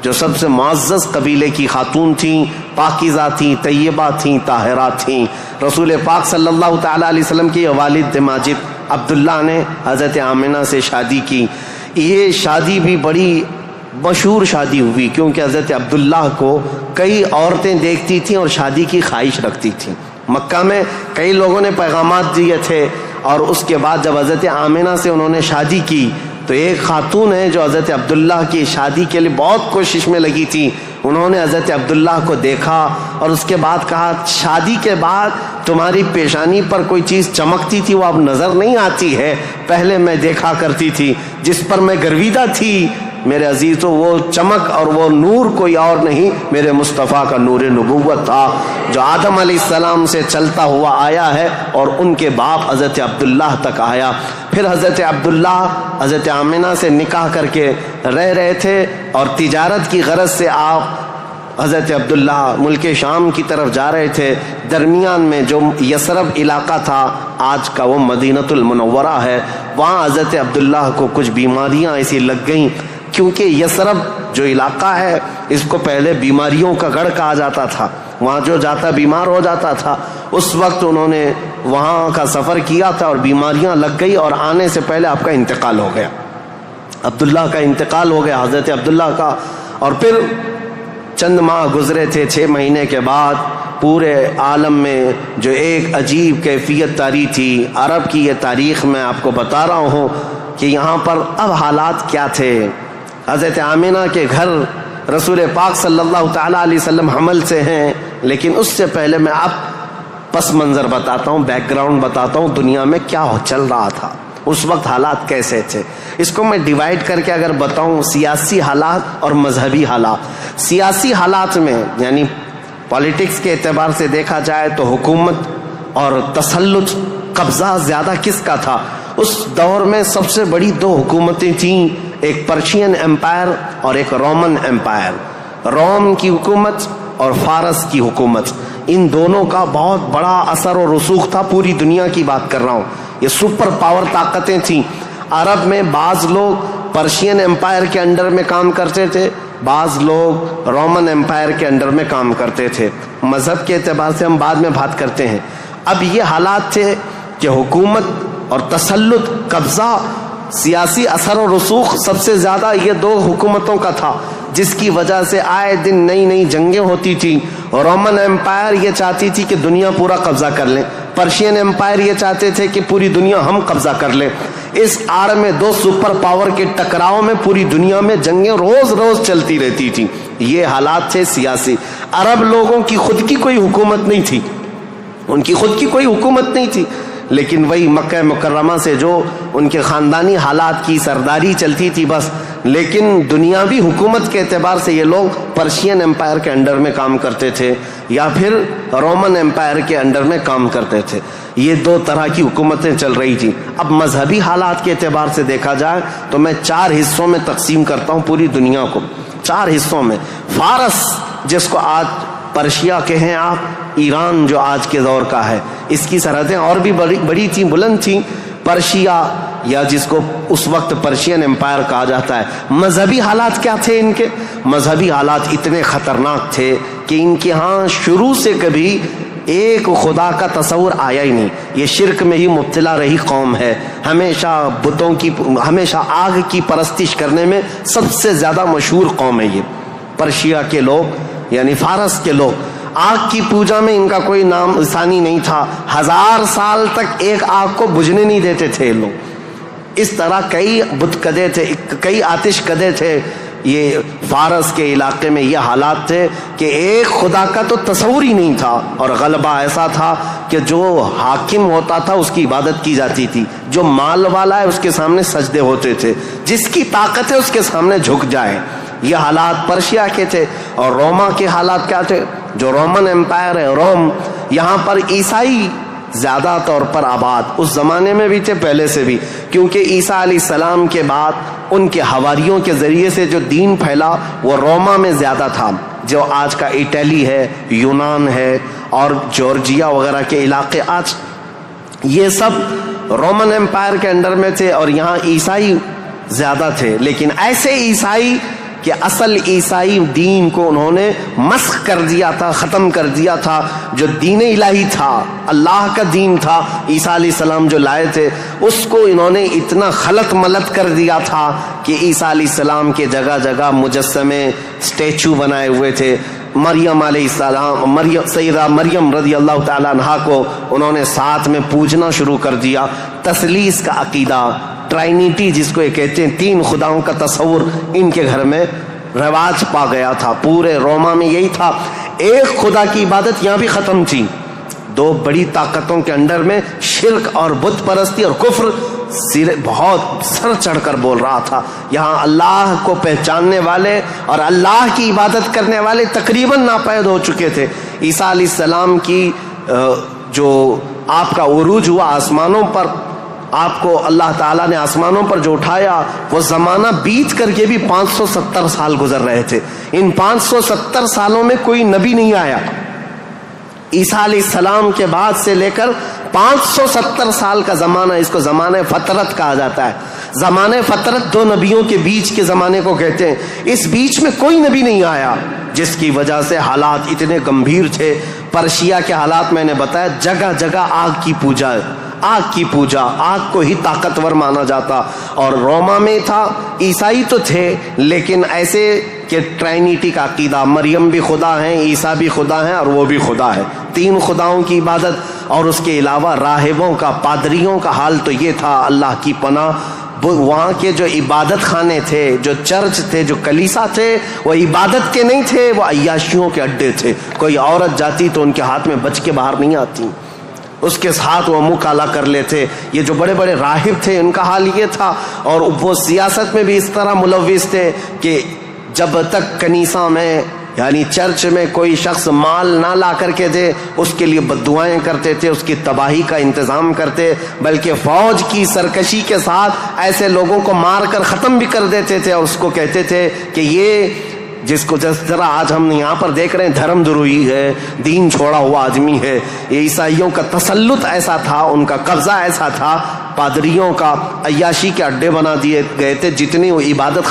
جو سب سے معزز قبیلے کی خاتون تھیں، پاکیزہ تھیں، طیبہ تھیں، طاہرہ تھیں۔ رسول پاک صلی اللہ تعالیٰ علیہ وسلم کے والد ماجد عبداللہ نے حضرت آمنہ سے شادی کی۔ یہ شادی بھی بڑی مشہور شادی ہوئی کیونکہ حضرت عبداللہ کو کئی عورتیں دیکھتی تھیں اور شادی کی خواہش رکھتی تھیں۔ مکہ میں کئی لوگوں نے پیغامات دیے تھے اور اس کے بعد جب حضرت آمنہ سے انہوں نے شادی کی تو ایک خاتون ہے جو حضرت عبداللہ کی شادی کے لیے بہت کوشش میں لگی تھی، انہوں نے حضرت عبداللہ کو دیکھا اور اس کے بعد کہا شادی کے بعد تمہاری پیشانی پر کوئی چیز چمکتی تھی وہ اب نظر نہیں آتی ہے، پہلے میں دیکھا کرتی تھی، جس پر میں گرویدہ تھی میرے عزیزوں وہ چمک اور وہ نور کوئی اور نہیں میرے مصطفیٰ کا نور نبوت تھا جو آدم علیہ السلام سے چلتا ہوا آیا ہے اور ان کے باپ حضرت عبداللہ تک آیا۔ پھر حضرت عبداللہ حضرت آمنہ سے نکاح کر کے رہ رہے تھے اور تجارت کی غرض سے آپ حضرت عبداللہ ملک شام کی طرف جا رہے تھے۔ درمیان میں جو یثرب علاقہ تھا آج کا وہ مدینۃ المنورہ ہے، وہاں حضرت عبداللہ کو کچھ بیماریاں ایسی لگ گئیں کیونکہ یثرب جو علاقہ ہے اس کو پہلے بیماریوں کا گڑھ کہا جاتا تھا، وہاں جو جاتا بیمار ہو جاتا تھا۔ اس وقت انہوں نے وہاں کا سفر کیا تھا اور بیماریاں لگ گئی اور آنے سے پہلے آپ کا انتقال ہو گیا، عبداللہ کا انتقال ہو گیا حضرت عبداللہ کا۔ اور پھر چند ماہ گزرے تھے، 6 مہینے کے بعد پورے عالم میں جو ایک عجیب کیفیت طاری تھی، عرب کی یہ تاریخ میں آپ کو بتا رہا ہوں کہ یہاں پر اب حالات کیا تھے۔ حضرت آمنہ کے گھر رسول پاک صلی اللہ تعالیٰ علیہ وسلم حمل سے ہیں، لیکن اس سے پہلے میں اب پس منظر بتاتا ہوں، بیک گراؤنڈ بتاتا ہوں دنیا میں کیا چل رہا تھا، اس وقت حالات کیسے تھے۔ اس کو میں ڈیوائیڈ کر کے اگر بتاؤں سیاسی حالات اور مذہبی حالات۔ سیاسی حالات میں یعنی پالیٹکس کے اعتبار سے دیکھا جائے تو حکومت اور تسلط قبضہ زیادہ کس کا تھا؟ اس دور میں سب سے بڑی 2 حکومتیں تھیں، ایک پرشین امپائر اور ایک رومن امپائر، روم کی حکومت اور فارس کی حکومت۔ ان دونوں کا بہت بڑا اثر و رسوخ تھا. پوری دنیا کی بات کر رہا ہوں. یہ سپر پاور طاقتیں تھیں. عرب میں بعض لوگ پرشین امپائر کے انڈر میں کام کرتے تھے, بعض لوگ رومن امپائر کے انڈر میں کام کرتے تھے. مذہب کے اعتبار سے ہم بعد میں بات کرتے ہیں. اب یہ حالات تھے کہ حکومت اور تسلط, قبضہ, سیاسی اثر و رسوخ سب سے زیادہ یہ دو حکومتوں کا تھا, جس کی وجہ سے آئے دن نئی نئی جنگیں ہوتی تھیں. رومن امپائر یہ چاہتی تھی کہ دنیا پورا قبضہ کر لیں, پرشین امپائر یہ چاہتے تھے کہ پوری دنیا ہم قبضہ کر لیں. اس آڑ میں دو سپر پاور کے ٹکراؤ میں پوری دنیا میں جنگیں روز روز چلتی رہتی تھیں. یہ حالات تھے سیاسی. عرب لوگوں کی خود کی کوئی حکومت نہیں تھی, ان کی خود کی کوئی حکومت نہیں تھی, لیکن وہی مکہ مکرمہ سے جو ان کے خاندانی حالات کی سرداری چلتی تھی بس. لیکن دنیاوی حکومت کے اعتبار سے یہ لوگ پرشین امپائر کے انڈر میں کام کرتے تھے یا پھر رومن امپائر کے انڈر میں کام کرتے تھے. یہ دو طرح کی حکومتیں چل رہی تھیں. اب مذہبی حالات کے اعتبار سے دیکھا جائے تو میں 4 حصوں میں تقسیم کرتا ہوں پوری دنیا کو. 4 حصوں میں. فارس, جس کو آج پرشیا کہیں آپ, ایران جو آج کے دور کا ہے, اس کی سرحدیں اور بھی بڑی تھیں, بلند تھیں. پرشیا یا جس کو اس وقت پرشین امپائر کہا جاتا ہے. مذہبی حالات کیا تھے ان کے؟ مذہبی حالات اتنے خطرناک تھے کہ ان کے ہاں شروع سے کبھی ایک خدا کا تصور آیا ہی نہیں. یہ شرک میں ہی مبتلا رہی قوم ہے. ہمیشہ بتوں کی, ہمیشہ آگ کی پرستش کرنے میں سب سے زیادہ مشہور قوم ہے یہ پرشیا کے لوگ, یعنی فارس کے لوگ. آگ کی پوجا میں ان کا کوئی نام ثانی نہیں تھا. 1000 سال تک ایک آگ کو بجھنے نہیں دیتے تھے یہ لوگ. اس طرح کئی بت کدے تھے, کئی آتش کدے تھے. یہ فارس کے علاقے میں یہ حالات تھے کہ ایک خدا کا تو تصور ہی نہیں تھا, اور غلبہ ایسا تھا کہ جو حاکم ہوتا تھا اس کی عبادت کی جاتی تھی, جو مال والا ہے اس کے سامنے سجدے ہوتے تھے, جس کی طاقت ہے اس کے سامنے جھک جائے. یہ حالات پرشیا کے تھے. اور روما کے حالات کیا تھے؟ جو رومن امپائر ہے روم, یہاں پر عیسائی زیادہ طور پر آباد, اس زمانے میں بھی تھے پہلے سے بھی, کیونکہ عیسیٰ علیہ السلام کے بعد ان کے حواریوں کے ذریعے سے جو دین پھیلا وہ روما میں زیادہ تھا, جو آج کا اٹلی ہے, یونان ہے اور جورجیا وغیرہ کے علاقے آج یہ سب رومن امپائر کے انڈر میں تھے, اور یہاں عیسائی زیادہ تھے. لیکن ایسے عیسائی کہ اصل عیسائی دین کو انہوں نے مسخ کر دیا تھا, ختم کر دیا تھا. جو دین الہی تھا, اللہ کا دین تھا, عیسیٰ علیہ السلام جو لائے تھے, اس کو انہوں نے اتنا خلط ملط کر دیا تھا کہ عیسیٰ علیہ السلام کے جگہ جگہ مجسمے, اسٹیچو بنائے ہوئے تھے. مریم علیہ السلام, سیدہ مریم رضی اللہ تعالیٰ عنہا کو انہوں نے ساتھ میں پوجنا شروع کر دیا. تثلیث کا عقیدہ, ٹرائنیٹی جس کو یہ کہتے ہیں, 3 خداؤں کا تصور ان کے گھر میں رواج پا گیا تھا. پورے روما میں یہی تھا. ایک خدا کی عبادت یہاں بھی ختم تھی. 2 بڑی طاقتوں کے انڈر میں شرک اور بت پرستی اور کفر بہت سر چڑھ کر بول رہا تھا. یہاں اللہ کو پہچاننے والے اور اللہ کی عبادت کرنے والے تقریباً ناپید ہو چکے تھے. عیسیٰ علیہ السلام کی جو آپ کا عروج ہوا آسمانوں پر, آپ کو اللہ تعالیٰ نے آسمانوں پر جو اٹھایا, وہ زمانہ بیت کر کے بھی 570 سال گزر رہے تھے. ان 570 سالوں میں کوئی نبی نہیں آیا. عیسیٰ علیہ السلام کے بعد سے لے کر 570 سال کا زمانہ, اس کو زمانہ فترت کہا جاتا ہے. زمانہ فترت 2 نبیوں کے بیچ کے زمانے کو کہتے ہیں. اس بیچ میں کوئی نبی نہیں آیا, جس کی وجہ سے حالات اتنے گمبھیر تھے. پرشیا کے حالات میں نے بتایا, جگہ جگہ آگ کی پوجا, آگ کی پوجا, آگ کو ہی طاقتور مانا جاتا. اور روما میں تھا, عیسائی تو تھے لیکن ایسے کہ ٹرائنیٹی کا عقیدہ, مریم بھی خدا ہیں, عیسیٰ بھی خدا ہیں اور وہ بھی خدا ہے. 3 خداؤں کی عبادت. اور اس کے علاوہ راہبوں کا, پادریوں کا حال تو یہ تھا, اللہ کی پناہ, وہاں کے جو عبادت خانے تھے, جو چرچ تھے, جو کلیسا تھے, وہ عبادت کے نہیں تھے, وہ عیاشیوں کے اڈے تھے. کوئی عورت جاتی تو ان کے ہاتھ میں بچ کے باہر نہیں آتی, اس کے ساتھ وہ منہ کالا کر لیتے. یہ جو بڑے بڑے راہب تھے ان کا حال یہ تھا. اور وہ سیاست میں بھی اس طرح ملوث تھے کہ جب تک کنیسہ میں یعنی چرچ میں کوئی شخص مال نہ لا کر کے دے, اس کے لیے بددعائیں کرتے تھے, اس کی تباہی کا انتظام کرتے, بلکہ فوج کی سرکشی کے ساتھ ایسے لوگوں کو مار کر ختم بھی کر دیتے تھے. اور اس کو کہتے تھے کہ یہ جس کو ذرا آج ہم یہاں پر دیکھ رہے ہیں دھرم دروہی ہے, دین چھوڑا ہوا آدمی ہے. یہ عیسائیوں کا تسلط ایسا تھا, ان کا قبضہ ایسا تھا, پادریوں کا عیاشی کے اڈے بنا دیے گئے تھے. جتنے وہ عبادت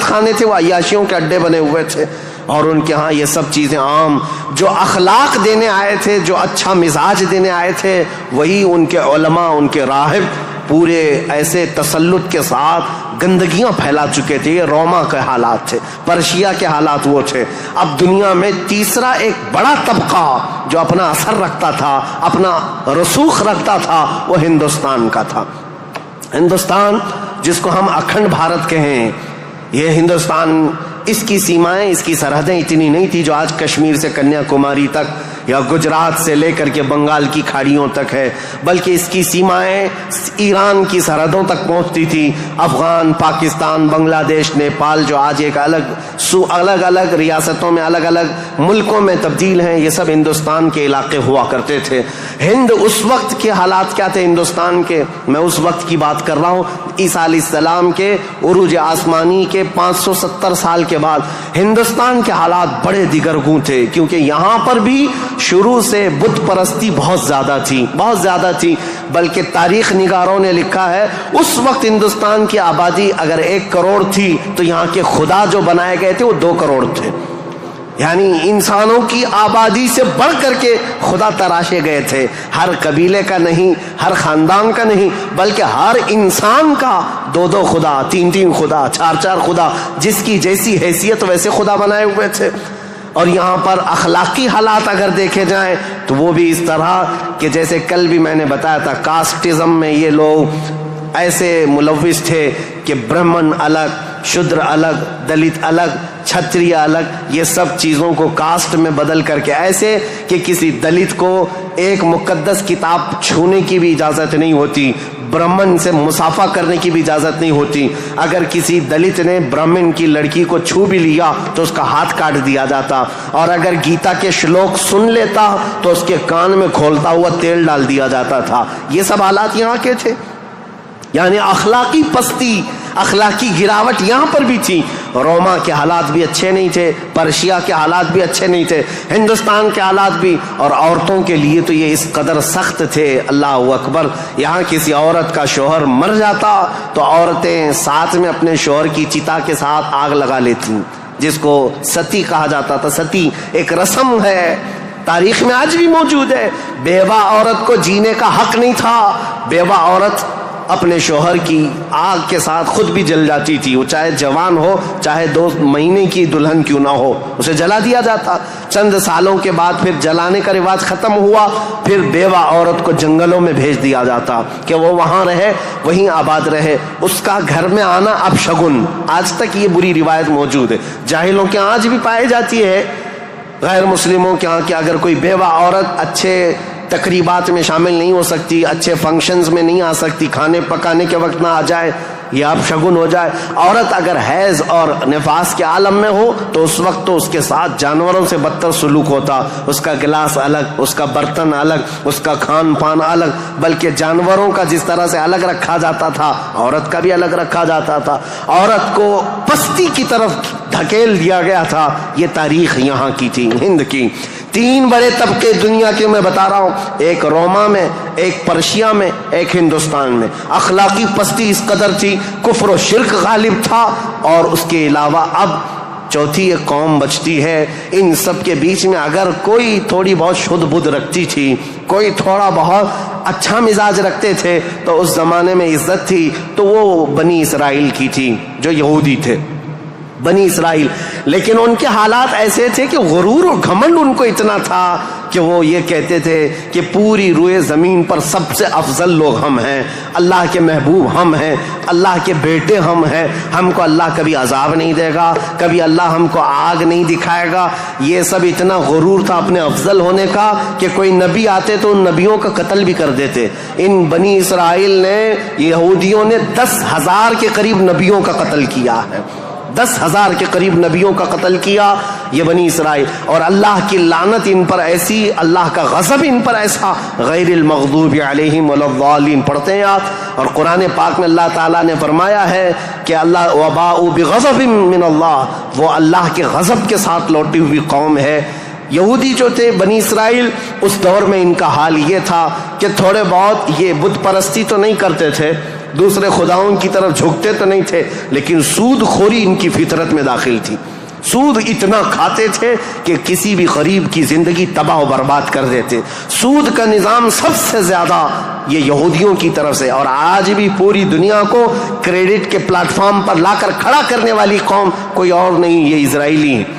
خانے تھے وہ عیاشیوں کے اڈے بنے ہوئے تھے. اور ان کے ہاں یہ سب چیزیں عام, جو اخلاق دینے آئے تھے, جو اچھا مزاج دینے آئے تھے, وہی ان کے علماء, ان کے راہب پورے ایسے تسلط کے ساتھ گندگیاں پھیلا چکے تھے. یہ روما کے حالات تھے, پرشیا کے حالات وہ تھے. اب دنیا میں تیسرا ایک بڑا طبقہ جو اپنا اثر رکھتا تھا, اپنا رسوخ رکھتا تھا, وہ ہندوستان کا تھا. ہندوستان جس کو ہم اکھنڈ بھارت کہیں, یہ ہندوستان, اس کی سیمائیں, اس کی سرحدیں اتنی نہیں تھی جو آج کشمیر سے کنیا کماری تک یا گجرات سے لے کر کے بنگال کی کھاڑیوں تک ہے, بلکہ اس کی سیمائیں ایران کی سرحدوں تک پہنچتی تھی. افغان, پاکستان, بنگلہ دیش, نیپال جو آج ایک الگ الگ ریاستوں میں, الگ الگ ملکوں میں تبدیل ہیں, یہ سب ہندوستان کے علاقے ہوا کرتے تھے. ہند اس وقت کے حالات کیا تھے ہندوستان کے, میں اس وقت کی بات کر رہا ہوں. عیسیٰ علیہ السلام کے عروج آسمانی کے 570 سال کے بعد ہندوستان کے حالات بڑے دیگرگوں تھے, کیونکہ یہاں پر بھی شروع سے بت پرستی بہت زیادہ تھی. بلکہ تاریخ نگاروں نے لکھا ہے اس وقت ہندوستان کی آبادی اگر 1 کروڑ تھی تو یہاں کے خدا جو بنائے گئے تھے وہ 2 کروڑ تھے. یعنی انسانوں کی آبادی سے بڑھ کر کے خدا تراشے گئے تھے. ہر قبیلے کا نہیں, ہر خاندان کا نہیں, بلکہ ہر انسان کا 2 خدا, 3 خدا, 4 خدا, جس کی جیسی حیثیت ویسے خدا بنائے ہوئے تھے. اور یہاں پر اخلاقی حالات اگر دیکھے جائیں تو وہ بھی اس طرح کہ جیسے کل بھی میں نے بتایا تھا, کاسٹزم میں یہ لوگ ایسے ملوث تھے کہ برہمن الگ, شودر الگ, دلت الگ, چھتریہ الگ, یہ سب چیزوں کو کاسٹ میں بدل کر کے, ایسے کہ کسی دلت کو ایک مقدس کتاب چھونے کی بھی اجازت نہیں ہوتی, برہمن سے مصافحہ کرنے کی بھی اجازت نہیں ہوتی. اگر کسی دلت نے برہمن کی لڑکی کو چھو بھی لیا تو اس کا ہاتھ کاٹ دیا جاتا, اور اگر گیتا کے شلوک سن لیتا تو اس کے کان میں کھولتا ہوا تیل ڈال دیا جاتا تھا. یہ سب حالات یہاں کے تھے. یعنی اخلاقی پستی, اخلاقی گراوٹ یہاں پر بھی تھی. روما کے حالات بھی اچھے نہیں تھے, پرشیا کے حالات بھی اچھے نہیں تھے, ہندوستان کے حالات بھی. اور عورتوں کے لیے تو یہ اس قدر سخت تھے, اللہ اکبر. یہاں کسی عورت کا شوہر مر جاتا تو عورتیں ساتھ میں اپنے شوہر کی چتا کے ساتھ آگ لگا لیتی, جس کو ستی کہا جاتا تھا. ستی ایک رسم ہے, تاریخ میں آج بھی موجود ہے. بیوہ عورت کو جینے کا حق نہیں تھا. بیوہ عورت اپنے شوہر کی آگ کے ساتھ خود بھی جل جاتی تھی, وہ چاہے جوان ہو, چاہے 2 مہینے کی دلہن کیوں نہ ہو, اسے جلا دیا جاتا. چند سالوں کے بعد پھر جلانے کا رواج ختم ہوا, پھر بیوہ عورت کو جنگلوں میں بھیج دیا جاتا کہ وہ وہاں رہے, وہیں آباد رہے. اس کا گھر میں آنا اب شگن, آج تک یہ بری روایت موجود ہے. جاہلوں کے آج بھی پائی جاتی ہے, غیر مسلموں کے ہاں کہ اگر کوئی بیوہ عورت اچھے تقریبات میں شامل نہیں ہو سکتی, اچھے فنکشنز میں نہیں آ سکتی, کھانے پکانے کے وقت نہ آ جائے, یہ اب شگن ہو جائے. عورت اگر حیض اور نفاس کے عالم میں ہو تو اس وقت تو اس کے ساتھ جانوروں سے بدتر سلوک ہوتا. اس کا گلاس الگ, اس کا برتن الگ, اس کا کھان پان الگ, بلکہ جانوروں کا جس طرح سے الگ رکھا جاتا تھا عورت کا بھی الگ رکھا جاتا تھا. عورت کو پستی کی طرف دھکیل دیا گیا تھا. یہ تاریخ یہاں کی تھی, ہند کی. 3 بڑے طبقے دنیا کے میں بتا رہا ہوں, ایک روما میں, ایک پرشیا میں, ایک ہندوستان میں. اخلاقی پستی اس قدر تھی, کفر و شرک غالب تھا, اور اس کے علاوہ اب چوتھی ایک قوم بچتی ہے. ان سب کے بیچ میں اگر کوئی تھوڑی بہت شدھ بدھ رکھتی تھی, کوئی تھوڑا بہت اچھا مزاج رکھتے تھے, تو اس زمانے میں عزت تھی, تو وہ بنی اسرائیل کی تھی, جو یہودی تھے, بنی اسرائیل. لیکن ان کے حالات ایسے تھے کہ غرور و گھمنڈ ان کو اتنا تھا کہ وہ یہ کہتے تھے کہ پوری روئے زمین پر سب سے افضل لوگ ہم ہیں, اللہ کے محبوب ہم ہیں, اللہ کے بیٹے ہم ہیں, ہم کو اللہ کبھی عذاب نہیں دے گا, کبھی اللہ ہم کو آگ نہیں دکھائے گا. یہ سب اتنا غرور تھا اپنے افضل ہونے کا کہ کوئی نبی آتے تو ان نبیوں کا قتل بھی کر دیتے. ان بنی اسرائیل نے, یہودیوں نے 10,000 کے قریب نبیوں کا قتل کیا ہے. 10,000 کے قریب نبیوں کا قتل کیا یہ بنی اسرائیل، اور اللہ کی لعنت ان پر ایسی، اللہ کا غضب ان پر ایسا، غیر المغضوب علیہم ولا الضالین پڑھتے ہیں آپ، اور قرآن پاک میں اللہ تعالیٰ نے فرمایا ہے کہ اللہ وباءوا بغضب من اللہ، وہ اللہ کے غضب کے ساتھ لوٹی ہوئی قوم ہے۔ یہودی جو تھے بنی اسرائیل، اس دور میں ان کا حال یہ تھا کہ تھوڑے بہت یہ بت پرستی تو نہیں کرتے تھے، دوسرے خداؤں کی طرف جھکتے تو نہیں تھے، لیکن سود خوری ان کی فطرت میں داخل تھی۔ سود اتنا کھاتے تھے کہ کسی بھی غریب کی زندگی تباہ و برباد کر دیتے۔ سود کا نظام سب سے زیادہ یہ یہودیوں کی طرف سے، اور آج بھی پوری دنیا کو کریڈٹ کے پلیٹ فارم پر لا کر کھڑا کرنے والی قوم کوئی اور نہیں، یہ اسرائیلی ہیں،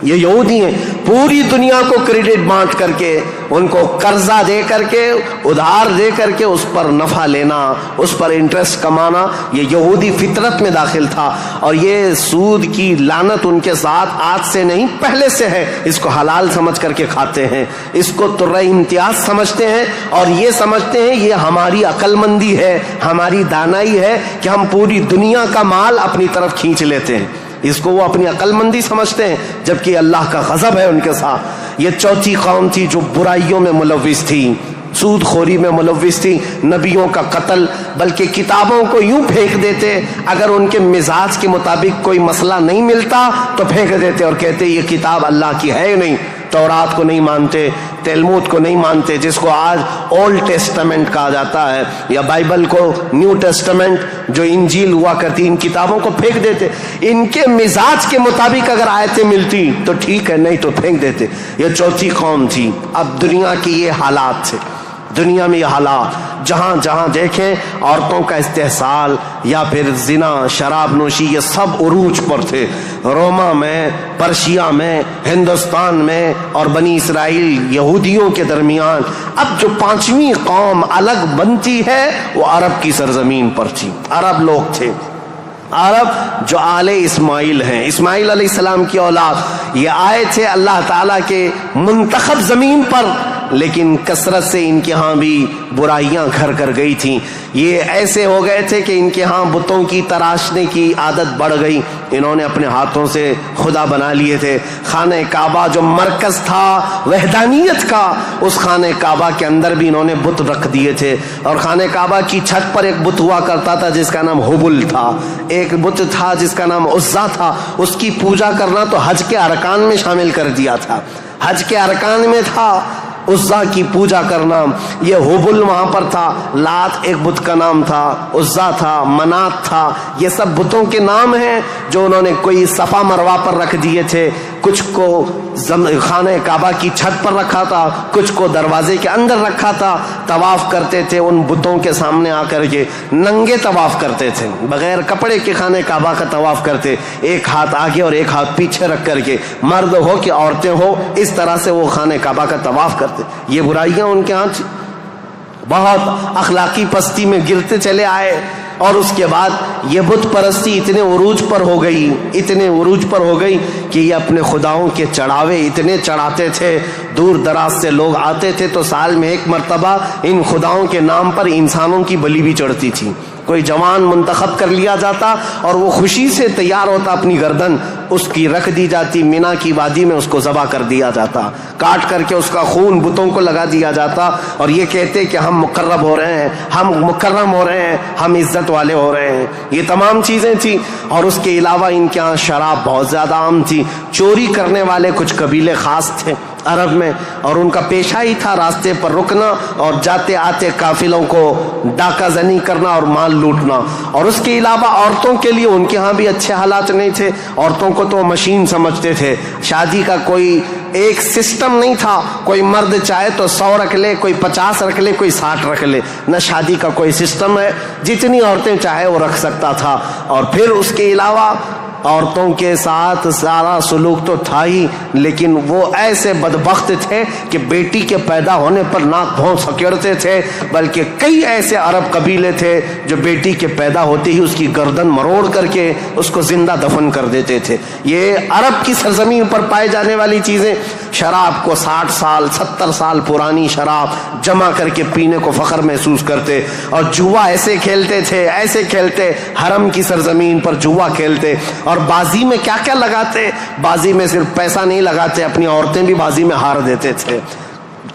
یہ یہودی ہیں۔ پوری دنیا کو کریڈٹ بانٹ کر کے، ان کو قرضہ دے کر کے، ادھار دے کر کے اس پر نفع لینا، اس پر انٹرسٹ کمانا، یہ یہودی فطرت میں داخل تھا۔ اور یہ سود کی لعنت ان کے ساتھ آج سے نہیں پہلے سے ہے، اس کو حلال سمجھ کر کے کھاتے ہیں، اس کو ترہ امتیاز سمجھتے ہیں، اور یہ سمجھتے ہیں یہ ہماری عقل مندی ہے، ہماری دانائی ہے کہ ہم پوری دنیا کا مال اپنی طرف کھینچ لیتے ہیں، اس کو وہ اپنی عقل مندی سمجھتے ہیں، جبکہ اللہ کا غضب ہے ان کے ساتھ۔ یہ چوتھی قوم تھی جو برائیوں میں ملوث تھی، سود خوری میں ملوث تھی، نبیوں کا قتل، بلکہ کتابوں کو یوں پھینک دیتے، اگر ان کے مزاج کے مطابق کوئی مسئلہ نہیں ملتا تو پھینک دیتے اور کہتے یہ کتاب اللہ کی ہے نہیں۔ تورات کو نہیں مانتے، تلمود کو نہیں مانتے، جس کو آج اولڈ ٹیسٹمنٹ کہا جاتا ہے، یا بائبل کو نیو ٹیسٹمنٹ جو انجیل ہوا کرتی، ان کتابوں کو پھینک دیتے۔ ان کے مزاج کے مطابق اگر آیتیں ملتی تو ٹھیک ہے، نہیں تو پھینک دیتے۔ یہ چوتھی قوم تھی۔ اب دنیا کی یہ حالات تھے، دنیا میں یہ حالات جہاں جہاں دیکھیں عورتوں کا استحصال یا پھر زنا، شراب نوشی، یہ سب عروج پر تھے۔ روما میں، پرشیا میں، ہندوستان میں اور بنی اسرائیل یہودیوں کے درمیان اب جو پانچویں قوم الگ بنتی ہے وہ عرب کی سرزمین پر تھی، عرب لوگ تھے۔ عرب جو آل اسماعیل ہیں، اسماعیل علیہ السلام کی اولاد، یہ آئے تھے اللہ تعالیٰ کے منتخب زمین پر، لیکن کثرت سے ان کے ہاں بھی برائیاں گھر کر گئی تھیں۔ یہ ایسے ہو گئے تھے کہ ان کے ہاں بتوں کی تراشنے کی عادت بڑھ گئی، انہوں نے اپنے ہاتھوں سے خدا بنا لیے تھے۔ خانہ کعبہ جو مرکز تھا وحدانیت کا، اس خانہ کعبہ کے اندر بھی انہوں نے بت رکھ دیے تھے، اور خانہ کعبہ کی چھت پر ایک بت ہوا کرتا تھا جس کا نام حبل تھا، ایک بت تھا جس کا نام عزا تھا، اس کی پوجا کرنا تو حج کے ارکان میں شامل کر دیا تھا، حج کے ارکان میں تھا عزا کی پوجا کرنا۔ یہ حبل وہاں پر تھا، لات ایک بت کا نام تھا، عزا تھا، منات تھا، یہ سب بتوں کے نام ہیں جو انہوں نے کوئی صفا مروہ پر رکھ دیے تھے، کچھ کو خانہ کعبہ کی چھت پر رکھا تھا، کچھ کو دروازے کے اندر رکھا تھا۔ طواف کرتے تھے ان بتوں کے سامنے آ کر کے، ننگے طواف کرتے تھے، بغیر کپڑے کے خانہ کعبہ کا طواف کرتے، ایک ہاتھ آگے اور ایک ہاتھ پیچھے رکھ کر کے، مرد ہو کہ عورتیں ہو، اس طرح سے وہ خانہ کعبہ کا طواف کرتے۔ یہ برائیاں ان کے ہاں بہت اخلاقی پستی میں گرتے چلے آئے، اور اس کے بعد یہ بت پرستی اتنے عروج پر ہو گئی، اتنے عروج پر ہو گئی کہ یہ اپنے خداؤں کے چڑھاوے اتنے چڑھاتے تھے، دور دراز سے لوگ آتے تھے تو سال میں ایک مرتبہ ان خداؤں کے نام پر انسانوں کی بلی بھی چڑھتی تھی۔ کوئی جوان منتخب کر لیا جاتا اور وہ خوشی سے تیار ہوتا، اپنی گردن اس کی رکھ دی جاتی، مینا کی وادی میں اس کو ذبح کر دیا جاتا، کاٹ کر کے اس کا خون بتوں کو لگا دیا جاتا، اور یہ کہتے کہ ہم مقرب ہو رہے ہیں، ہم مکرم ہو رہے ہیں، ہم عزت والے ہو رہے ہیں۔ یہ تمام چیزیں تھیں، اور اس کے علاوہ ان کے ہاں شراب بہت زیادہ عام تھی۔ چوری کرنے والے کچھ قبیلے خاص تھے عرب میں، اور ان کا پیشہ ہی تھا راستے پر رکنا اور جاتے آتے قافلوں کو ڈاکہ زنی کرنا اور مال لوٹنا۔ اور اس کے علاوہ عورتوں کے لیے ان کے ہاں بھی اچھے حالات نہیں تھے، عورتوں کو تو مشین سمجھتے تھے، شادی کا کوئی ایک سسٹم نہیں تھا، کوئی مرد چاہے تو 100 رکھ لے، کوئی 50 رکھ لے، کوئی 60 رکھ لے، نہ شادی کا کوئی سسٹم ہے، جتنی عورتیں چاہے وہ رکھ سکتا تھا۔ اور پھر اس کے علاوہ عورتوں کے ساتھ سارا سلوک تو تھا ہی، لیکن وہ ایسے بدبخت تھے کہ بیٹی کے پیدا ہونے پر ناک بھون سکیڑتے تھے، بلکہ کئی ایسے عرب قبیلے تھے جو بیٹی کے پیدا ہوتے ہی اس کی گردن مروڑ کر کے اس کو زندہ دفن کر دیتے تھے۔ یہ عرب کی سرزمین پر پائے جانے والی چیزیں۔ شراب کو 60 سال 70 سال پرانی شراب جمع کر کے پینے کو فخر محسوس کرتے، اور جوا ایسے کھیلتے تھے، ایسے کھیلتے، حرم کی سرزمین پر جوا کھیلتے، اور بازی میں کیا کیا لگاتے. بازی میں صرف پیسہ نہیں لگاتے, اپنی عورتیں بھی بازی میں ہار دیتے تھے.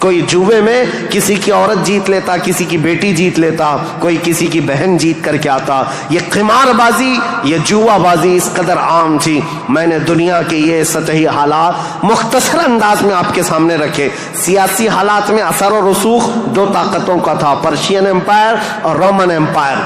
کوئی جوے میں کسی کی عورت جیت لیتا, کسی کی بیٹی جیت لیتا, کوئی کسی کی بہن جیت کر کے آتا. یہ قمار بازی, یہ جوا بازی اس قدر عام تھی. میں نے دنیا کے یہ سطحی حالات مختصر انداز میں آپ کے سامنے رکھے. سیاسی حالات میں اثر و رسوخ دو طاقتوں کا تھا, پرشین امپائر اور رومن امپائر.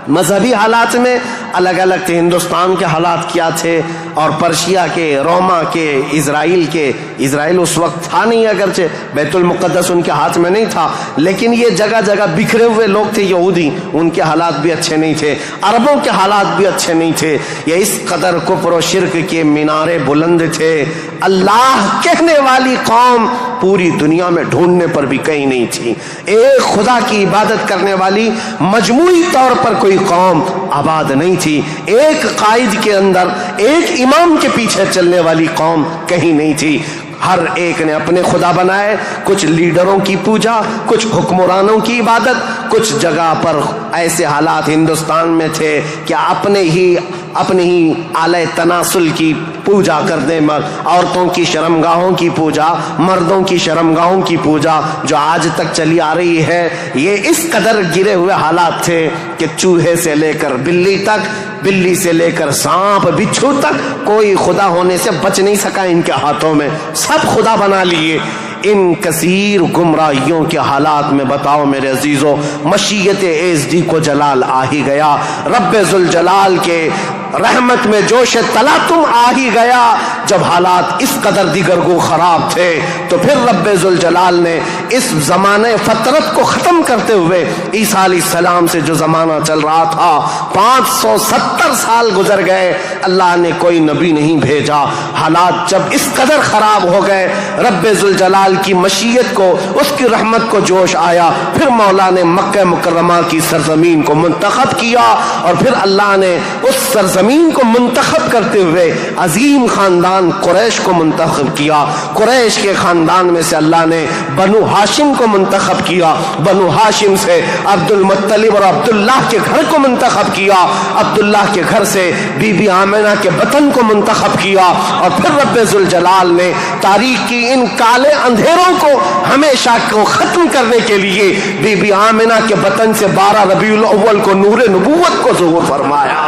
مذہبی حالات میں الگ الگ تھے. ہندوستان کے حالات کیا تھے, اور پرشیا کے, روما کے, اسرائیل کے. اسرائیل اس وقت تھا نہیں, اگرچہ بیت المقدس ان کے ہاتھ میں نہیں تھا, لیکن یہ جگہ جگہ بکھرے ہوئے لوگ تھے یہودی, ان کے حالات بھی اچھے نہیں تھے. عربوں کے حالات بھی اچھے نہیں تھے. یہ اس قدر کفر و شرک کے مینارے بلند تھے. اللہ کہنے والی قوم پوری دنیا میں ڈھونڈنے پر بھی کہیں نہیں تھی. ایک خدا کی عبادت کرنے والی مجموعی طور پر کوئی قوم آباد نہیں تھی. ایک قائد کے اندر, ایک امام کے پیچھے چلنے والی قوم کہیں نہیں تھی. ہر ایک نے اپنے خدا بنائے. کچھ لیڈروں کی پوجا, کچھ حکمرانوں کی عبادت. کچھ جگہ پر ایسے حالات ہندوستان میں تھے کہ اپنے ہی آلہ تناسل کی پوجا کرتے, عورتوں کی شرمگاہوں کی پوجا, مردوں کی شرمگاہوں کی پوجا جو آج تک چلی آ رہی ہے. یہ اس قدر گرے ہوئے حالات تھے کہ چوہے سے لے کر بلی تک, بلی سے لے کر سانپ بچھو تک, کوئی خدا ہونے سے بچ نہیں سکا ان کے ہاتھوں میں. سب خدا بنا لیے. ان کثیر گمراہیوں کے حالات میں بتاؤ میرے عزیزو, مشیت ایزدی کو جلال آ ہی گیا. رب ذوالجلال کے رحمت میں جوش تلاطم آ ہی گیا. جب حالات اس قدر دیگرگو خراب تھے تو پھر رب ذوالجلال نے اس زمانے فطرت کو ختم کرتے ہوئے عیسیٰ علیہ السلام سے جو زمانہ چل رہا تھا, 570 سال گزر گئے, اللہ نے کوئی نبی نہیں بھیجا. حالات جب اس قدر خراب ہو گئے, رب ذوالجلال کی مشیت کو, اس کی رحمت کو جوش آیا. پھر مولا نے مکہ مکرمہ کی سرزمین کو منتخب کیا, اور پھر اللہ نے اس سرزمین کو منتخب کرتے ہوئے عظیم خاندان قریش کو منتخب کیا. قریش کے خاندان میں سے اللہ نے بنو ہاشم کو منتخب کیا. بنو ہاشم سے عبد المطلب اور عبداللہ کے گھر کو منتخب کیا. عبداللہ کے گھر سے بی بی آمنہ کے بطن کو منتخب کیا. اور پھر رب ذوالجلال نے تاریخ کی ان کالے اندھیروں کو ہمیشہ کو ختم کرنے کے لیے بی بی آمنہ کے بطن سے 12 ربیع الاول کو نور نبوت کو ظہور فرمایا,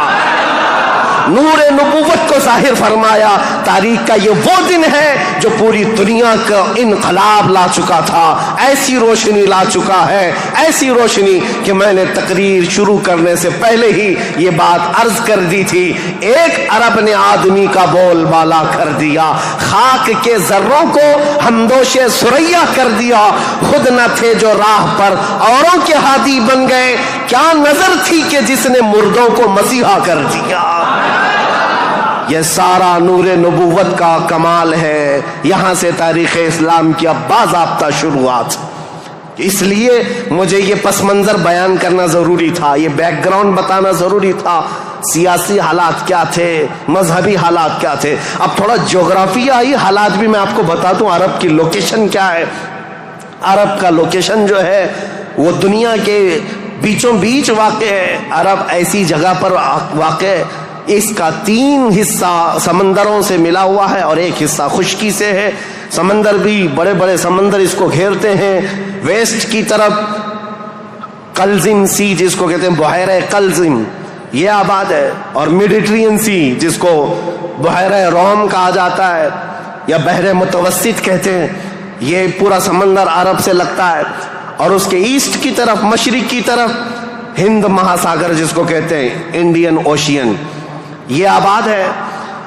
نور نبوت کو ظاہر فرمایا. تاریخ کا یہ وہ دن ہے جو پوری دنیا کا انقلاب لا چکا تھا. ایسی روشنی لا چکا ہے, ایسی روشنی کہ میں نے تقریر شروع کرنے سے پہلے ہی یہ بات عرض کر دی تھی. ایک عرب نے آدمی کا بول بالا کر دیا, خاک کے ذروں کو ہمدوش ثریا کر دیا. خود نہ تھے جو راہ پر اوروں کے ہادی بن گئے, کیا نظر تھی کہ جس نے مردوں کو مسیحا کر دیا. یہ سارا نور نبوت کا کمال ہے. یہاں سے تاریخ اسلام کی اب باضابطہ شروعات. اس لیے مجھے یہ پس منظر بیان کرنا ضروری تھا, یہ بیک گراؤنڈ بتانا ضروری تھا. سیاسی حالات کیا تھے, مذہبی حالات کیا تھے. اب تھوڑا جغرافیائی حالات بھی میں آپ کو بتا دوں. عرب کی لوکیشن کیا ہے. عرب کا لوکیشن جو ہے وہ دنیا کے بیچوں بیچ واقع ہے. عرب ایسی جگہ پر واقع ہے, اس کا 3 حصہ سمندروں سے ملا ہوا ہے اور 1 حصہ خشکی سے ہے. سمندر بھی بڑے بڑے سمندر اس کو گھیرتے ہیں. ویسٹ کی طرف قلزم سی جس کو کہتے ہیں بحیرہ قلزم, یہ آباد ہے. اور میڈیٹرین سی جس کو بحیرہ روم کہا جاتا ہے یا بحر متوسط کہتے ہیں, یہ پورا سمندر عرب سے لگتا ہے. اور اس کے ایسٹ کی طرف, مشرق کی طرف ہند مہاساگر جس کو کہتے ہیں انڈین اوشین, یہ آباد ہے.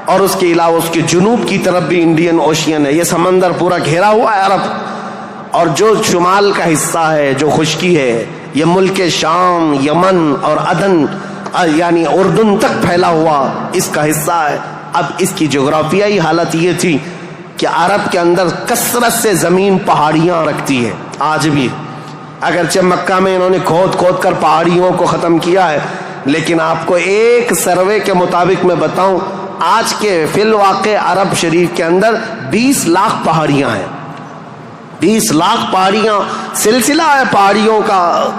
اور اس کے علاوہ اس کے جنوب کی طرف بھی انڈین اوشین ہے. یہ سمندر پورا گھیرا ہوا ہے عرب. اور جو شمال کا حصہ ہے, جو خشکی ہے, یہ ملک شام, یمن اور عدن یعنی اردن تک پھیلا ہوا اس کا حصہ ہے. اب اس کی جغرافیائی حالت یہ تھی کہ عرب کے اندر کثرت سے زمین پہاڑیاں رکھتی ہے آج بھی. اگرچہ مکہ میں انہوں نے کھود کھود کر پہاڑیوں کو ختم کیا ہے, لیکن آپ کو ایک سروے کے مطابق میں بتاؤں, آج کے فی الواقع عرب شریف کے اندر 20 لاکھ پہاڑیاں ہیں. 20 لاکھ پہاڑیاں, سلسلہ ہے پہاڑیوں کا,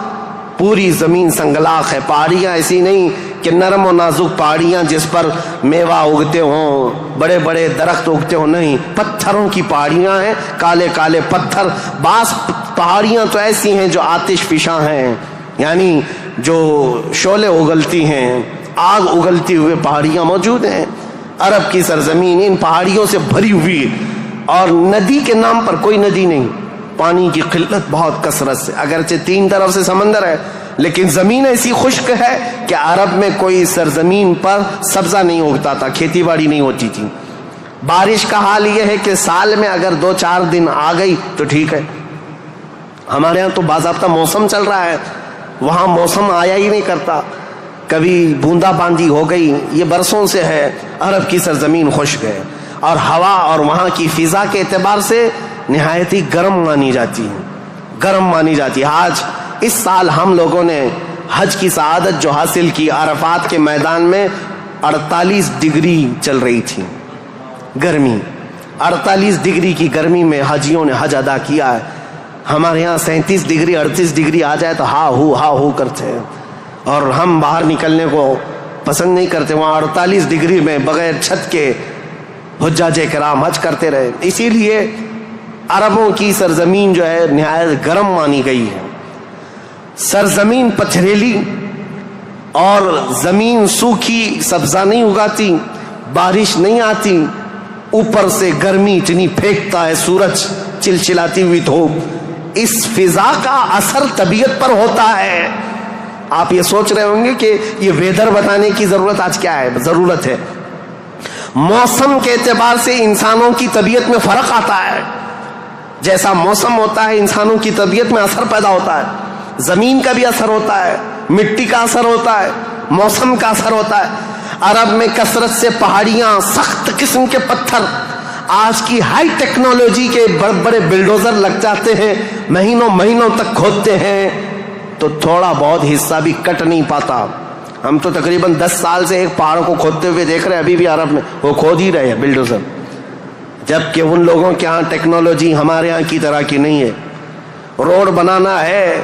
پوری زمین سنگلاخ ہے. پہاڑیاں ایسی نہیں کہ نرم و نازک پہاڑیاں جس پر میوہ اگتے ہوں، بڑے بڑے درخت اگتے ہوں، نہیں، پتھروں کی پہاڑیاں ہیں، کالے کالے پتھر. بعض پہاڑیاں تو ایسی ہیں جو آتش فشاں ہیں، یعنی جو شعلے اگلتی ہیں، آگ اگلتی ہوئے پہاڑیاں موجود ہیں. عرب کی سرزمین ان پہاڑیوں سے بھری ہوئی، اور ندی کے نام پر کوئی ندی نہیں، پانی کی قلت بہت کثرت سے، اگرچہ 3 طرف سے سمندر ہے لیکن زمین ایسی خشک ہے کہ عرب میں کوئی سرزمین پر سبزہ نہیں اگتا تھا، کھیتی باڑی نہیں ہوتی تھی. بارش کا حال یہ ہے کہ سال میں اگر 2-4 دن آ گئی تو ٹھیک ہے. ہمارے یہاں تو باضابطہ موسم چل رہا ہے، وہاں موسم آیا ہی نہیں کرتا، کبھی بوندا باندی ہو گئی، یہ برسوں سے ہے. عرب کی سرزمین خشک ہے، اور ہوا اور وہاں کی فضا کے اعتبار سے نہایت ہی گرم مانی جاتی ہے، گرم مانی جاتی ہے. آج اس سال ہم لوگوں نے حج کی سعادت جو حاصل کی، عرفات کے میدان میں 48 ڈگری چل رہی تھی گرمی. 48 ڈگری کی گرمی میں حاجیوں نے حج ادا کیا ہے. ہمارے یہاں 37 ڈگری 38 ڈگری آ جائے تو ہا ہو کرتے ہیں، اور ہم باہر نکلنے کو پسند نہیں کرتے. وہاں 48 ڈگری میں بغیر چھت کے حجاج کرام حج کرتے رہے. اسی لیے عربوں کی سرزمین جو ہے نہایت گرم مانی گئی ہے. سرزمین پتھریلی اور زمین سوکھی، سبزہ نہیں اگاتی، بارش نہیں آتی، اوپر سے گرمی اتنی پھینکتا ہے سورج، چلچلاتی ہوئی دھوپ. اس فضا کا اثر طبیعت پر ہوتا ہے. آپ یہ سوچ رہے ہوں گے کہ یہ ویدر بتانے کی ضرورت آج کیا ہے؟ ضرورت ہے. موسم کے اعتبار سے انسانوں کی طبیعت میں فرق آتا ہے. جیسا موسم ہوتا ہے انسانوں کی طبیعت میں اثر پیدا ہوتا ہے. زمین کا بھی اثر ہوتا ہے، مٹی کا اثر ہوتا ہے، موسم کا اثر ہوتا ہے. عرب میں کثرت سے پہاڑیاں، سخت قسم کے پتھر، آج کی ہائی ٹیکنالوجی کے بڑے بڑے بلڈوزر لگ جاتے ہیں، مہینوں تک کھودتے ہیں تو تھوڑا بہت حصہ بھی کٹ نہیں پاتا. ہم تو تقریباً 10 سال سے ایک پہاڑ کو کھودتے ہوئے دیکھ رہے ہیں، ابھی بھی عرب میں وہ کھود ہی رہے ہیں بلڈوزر، جبکہ ان لوگوں کے ہاں ٹیکنالوجی ہمارے یہاں کی طرح کی نہیں ہے. روڈ بنانا ہے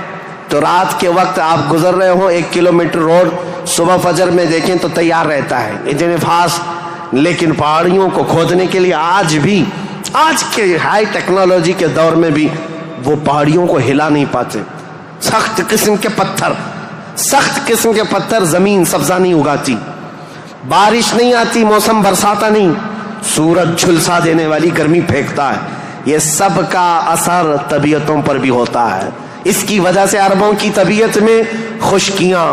تو رات کے وقت آپ گزر رہے ہوں 1 کلومیٹر روڈ، صبح فجر میں دیکھیں تو تیار رہتا ہے اتنے فاسٹ. لیکن پہاڑیوں کو کھودنے کے لیے آج بھی، آج کے ہائی ٹیکنالوجی کے دور میں بھی وہ پہاڑیوں کو ہلا نہیں پاتے. سخت قسم کے پتھر، سخت قسم کے پتھر، زمین سبزہ نہیں اگاتی، بارش نہیں آتی، موسم برساتا نہیں، سورج جھلسا دینے والی گرمی پھینکتا ہے. یہ سب کا اثر طبیعتوں پر بھی ہوتا ہے. اس کی وجہ سے عربوں کی طبیعت میں خشکیاں،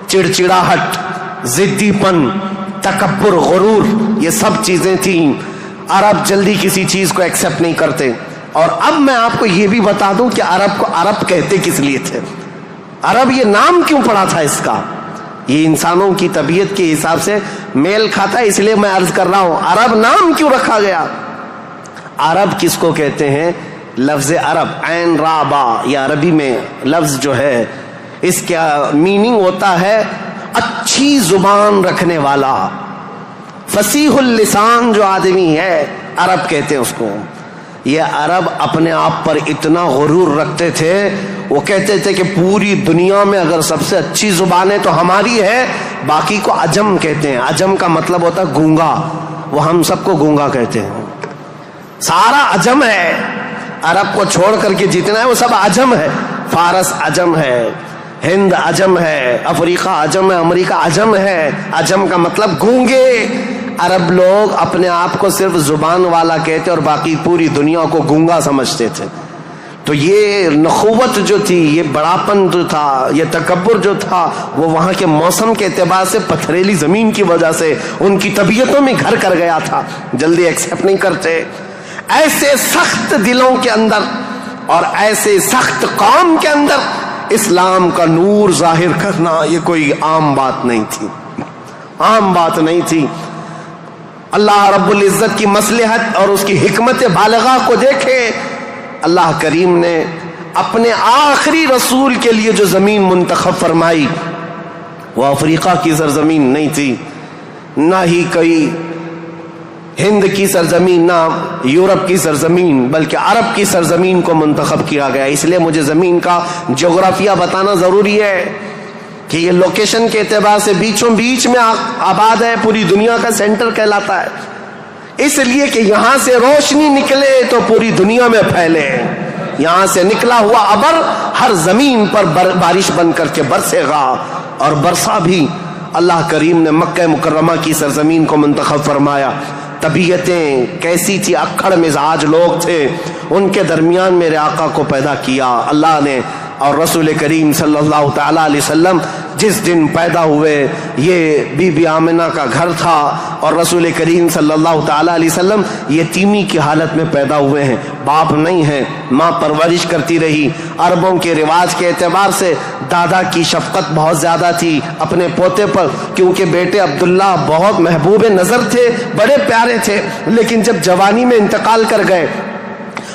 چڑچڑاہٹ، ضدی پن، تکبر، غرور، یہ سب چیزیں تھیں. عرب جلدی کسی چیز کو ایکسپٹ نہیں کرتے. اور اب میں آپ کو یہ بھی بتا دوں کہ عرب کو عرب کہتے کس لیے تھے، عرب یہ نام کیوں پڑا تھا اس کا. یہ انسانوں کی طبیعت کے حساب سے میل کھاتا ہے، اس لیے میں عرض کر رہا ہوں عرب نام کیوں رکھا گیا. عرب کس کو کہتے ہیں؟ لفظ عرب، عین را با، یہ عربی میں لفظ جو ہے اس کا میننگ ہوتا ہے اچھی زبان رکھنے والا، فصیح اللسان جو آدمی ہے عرب کہتے ہیں اس کو. یہ عرب اپنے آپ پر اتنا غرور رکھتے تھے، وہ کہتے تھے کہ پوری دنیا میں اگر سب سے اچھی زبان ہے تو ہماری ہے، باقی کو عجم کہتے ہیں. عجم کا مطلب ہوتا ہے گونگا، وہ ہم سب کو گونگا کہتے ہیں. سارا عجم ہے، عرب کو چھوڑ کر کے جتنا ہے وہ سب عجم ہے. فارس عجم ہے، ہند عجم ہے، افریقہ عجم ہے، امریکہ عجم ہے. عجم کا مطلب گونگے. عرب لوگ اپنے آپ کو صرف زبان والا کہتے اور باقی پوری دنیا کو گونگا سمجھتے تھے. تو یہ نخوت جو تھی، یہ بڑاپن جو تھا، یہ تکبر جو تھا، وہ وہاں کے موسم کے اعتبار سے پتھریلی زمین کی وجہ سے ان کی طبیعتوں میں گھر کر گیا تھا، جلدی ایکسپٹ نہیں کرتے. ایسے سخت دلوں کے اندر اور ایسے سخت قوم کے اندر اسلام کا نور ظاہر کرنا یہ کوئی عام بات نہیں تھی، عام بات نہیں تھی. اللہ رب العزت کی مصلحت اور اس کی حکمت بالغہ کو دیکھے. اللہ کریم نے اپنے آخری رسول کے لیے جو زمین منتخب فرمائی وہ افریقہ کی سرزمین نہیں تھی، نہ ہی کوئی ہند کی سرزمین، نہ یورپ کی سرزمین، بلکہ عرب کی سرزمین کو منتخب کیا گیا. اس لیے مجھے زمین کا جغرافیہ بتانا ضروری ہے. کہ یہ لوکیشن کے اعتبار سے بیچوں بیچ میں آباد ہے، پوری دنیا کا سینٹر کہلاتا ہے، اس لیے کہ یہاں سے روشنی نکلے تو پوری دنیا میں پھیلے، یہاں سے نکلا ہوا ابر ہر زمین پر بارش بن کر کے برسے گا، اور برسا بھی۔ اللہ کریم نے مکہ مکرمہ کی سرزمین کو منتخب فرمایا۔ طبیعتیں کیسی تھی، اکھڑ مزاج لوگ تھے، ان کے درمیان میرے آقا کو پیدا کیا اللہ نے، اور رسول کریم صلی اللہ تعالی علیہ وسلم جس دن پیدا ہوئے یہ بی بی آمنہ کا گھر تھا، اور رسول کریم صلی اللہ تعالی علیہ وسلم یتیمی کی حالت میں پیدا ہوئے ہیں، باپ نہیں ہے، ماں پرورش کرتی رہی۔ عربوں کے رواج کے اعتبار سے دادا کی شفقت بہت زیادہ تھی اپنے پوتے پر، کیونکہ بیٹے عبداللہ بہت محبوب نظر تھے، بڑے پیارے تھے، لیکن جب جوانی میں انتقال کر گئے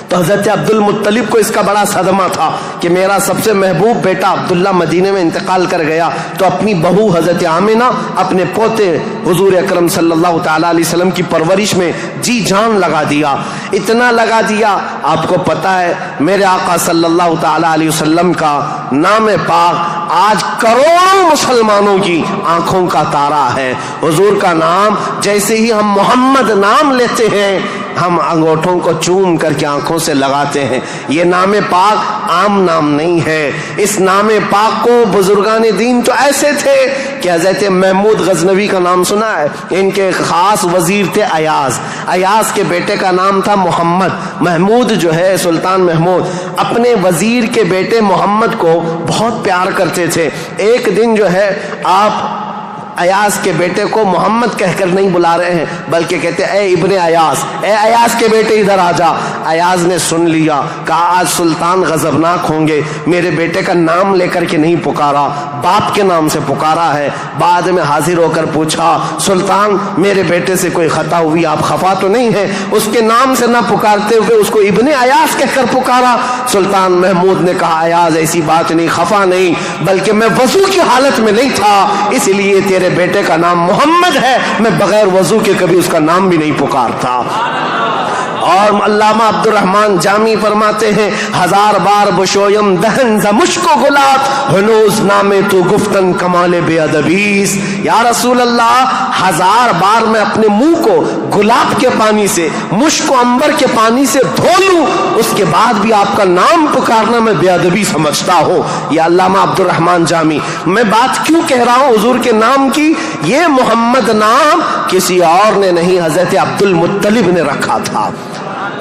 تو حضرت عبد المطلب کو اس کا بڑا صدمہ تھا کہ میرا سب سے محبوب بیٹا عبداللہ مدینے میں انتقال کر گیا، تو اپنی بہو حضرت آمنہ اپنے پوتے حضور اکرم صلی اللہ تعالی علیہ وسلم کی پرورش میں جی جان لگا دیا، اتنا لگا دیا۔ آپ کو پتہ ہے میرے آقا صلی اللہ تعالی علیہ وسلم کا نام پاک آج کروڑوں مسلمانوں کی آنکھوں کا تارا ہے۔ حضور کا نام جیسے ہی ہم محمد نام لیتے ہیں، ہم انگوٹھوں کو چوم کر کے آنکھوں سے لگاتے ہیں۔ یہ نام پاک عام نام نہیں ہے، اس نام پاک کو بزرگان دین تو ایسے تھے کہ حضرت محمود غزنوی کا نام سنا ہے، ان کے خاص وزیر تھے ایاز، ایاز کے بیٹے کا نام تھا محمد۔ محمود جو ہے سلطان محمود اپنے وزیر کے بیٹے محمد کو بہت پیار کرتے تھے۔ ایک دن جو ہے آپ ایاز کے بیٹے کو محمد کہہ کر نہیں بلا رہے ہیں، بلکہ کہتے اے ابن ایاز، اے ایاز کے بیٹے ادھر آ جا۔ ایاز نے سن لیا، کہا آج سلطان غضبناک ہوں گے، میرے بیٹے کا نام لے کر کے نہیں پکارا، باپ کے نام سے پکارا ہے۔ بعد میں حاضر ہو کر پوچھا سلطان میرے بیٹے سے کوئی خطا ہوئی، آپ خفا تو نہیں ہیں؟ اس کے نام سے نہ پکارتے ہوئے اس کو ابن ایاز کہہ کر پکارا۔ سلطان محمود نے کہا ایاز ایسی بات نہیں، خفا نہیں، بلکہ میں وضو کی حالت میں نہیں تھا، اس لیے تیرے بیٹے کا نام محمد ہے، میں بغیر وضو کے کبھی اس کا نام بھی نہیں پکارتا۔ اور علامہ عبد الرحمن جامی فرماتے ہیں ہزار بار بشویم دہن ز مشک و گلاب ہنوز نامے تو گفتن کمال بے ادبیس۔ یا رسول اللہ ہزار بار میں اپنے منہ کو گلاب کے پانی سے، مشک و عنبر کے پانی سے دھو لوں، اس کے بعد بھی آپ کا نام پکارنا میں بے ادبی سمجھتا ہوں۔ یا علامہ عبد الرحمن جامی، میں بات کیوں کہہ رہا ہوں حضور کے نام کی؟ یہ محمد نام کسی اور نے نہیں، حضرت عبد المطلب نے رکھا تھا۔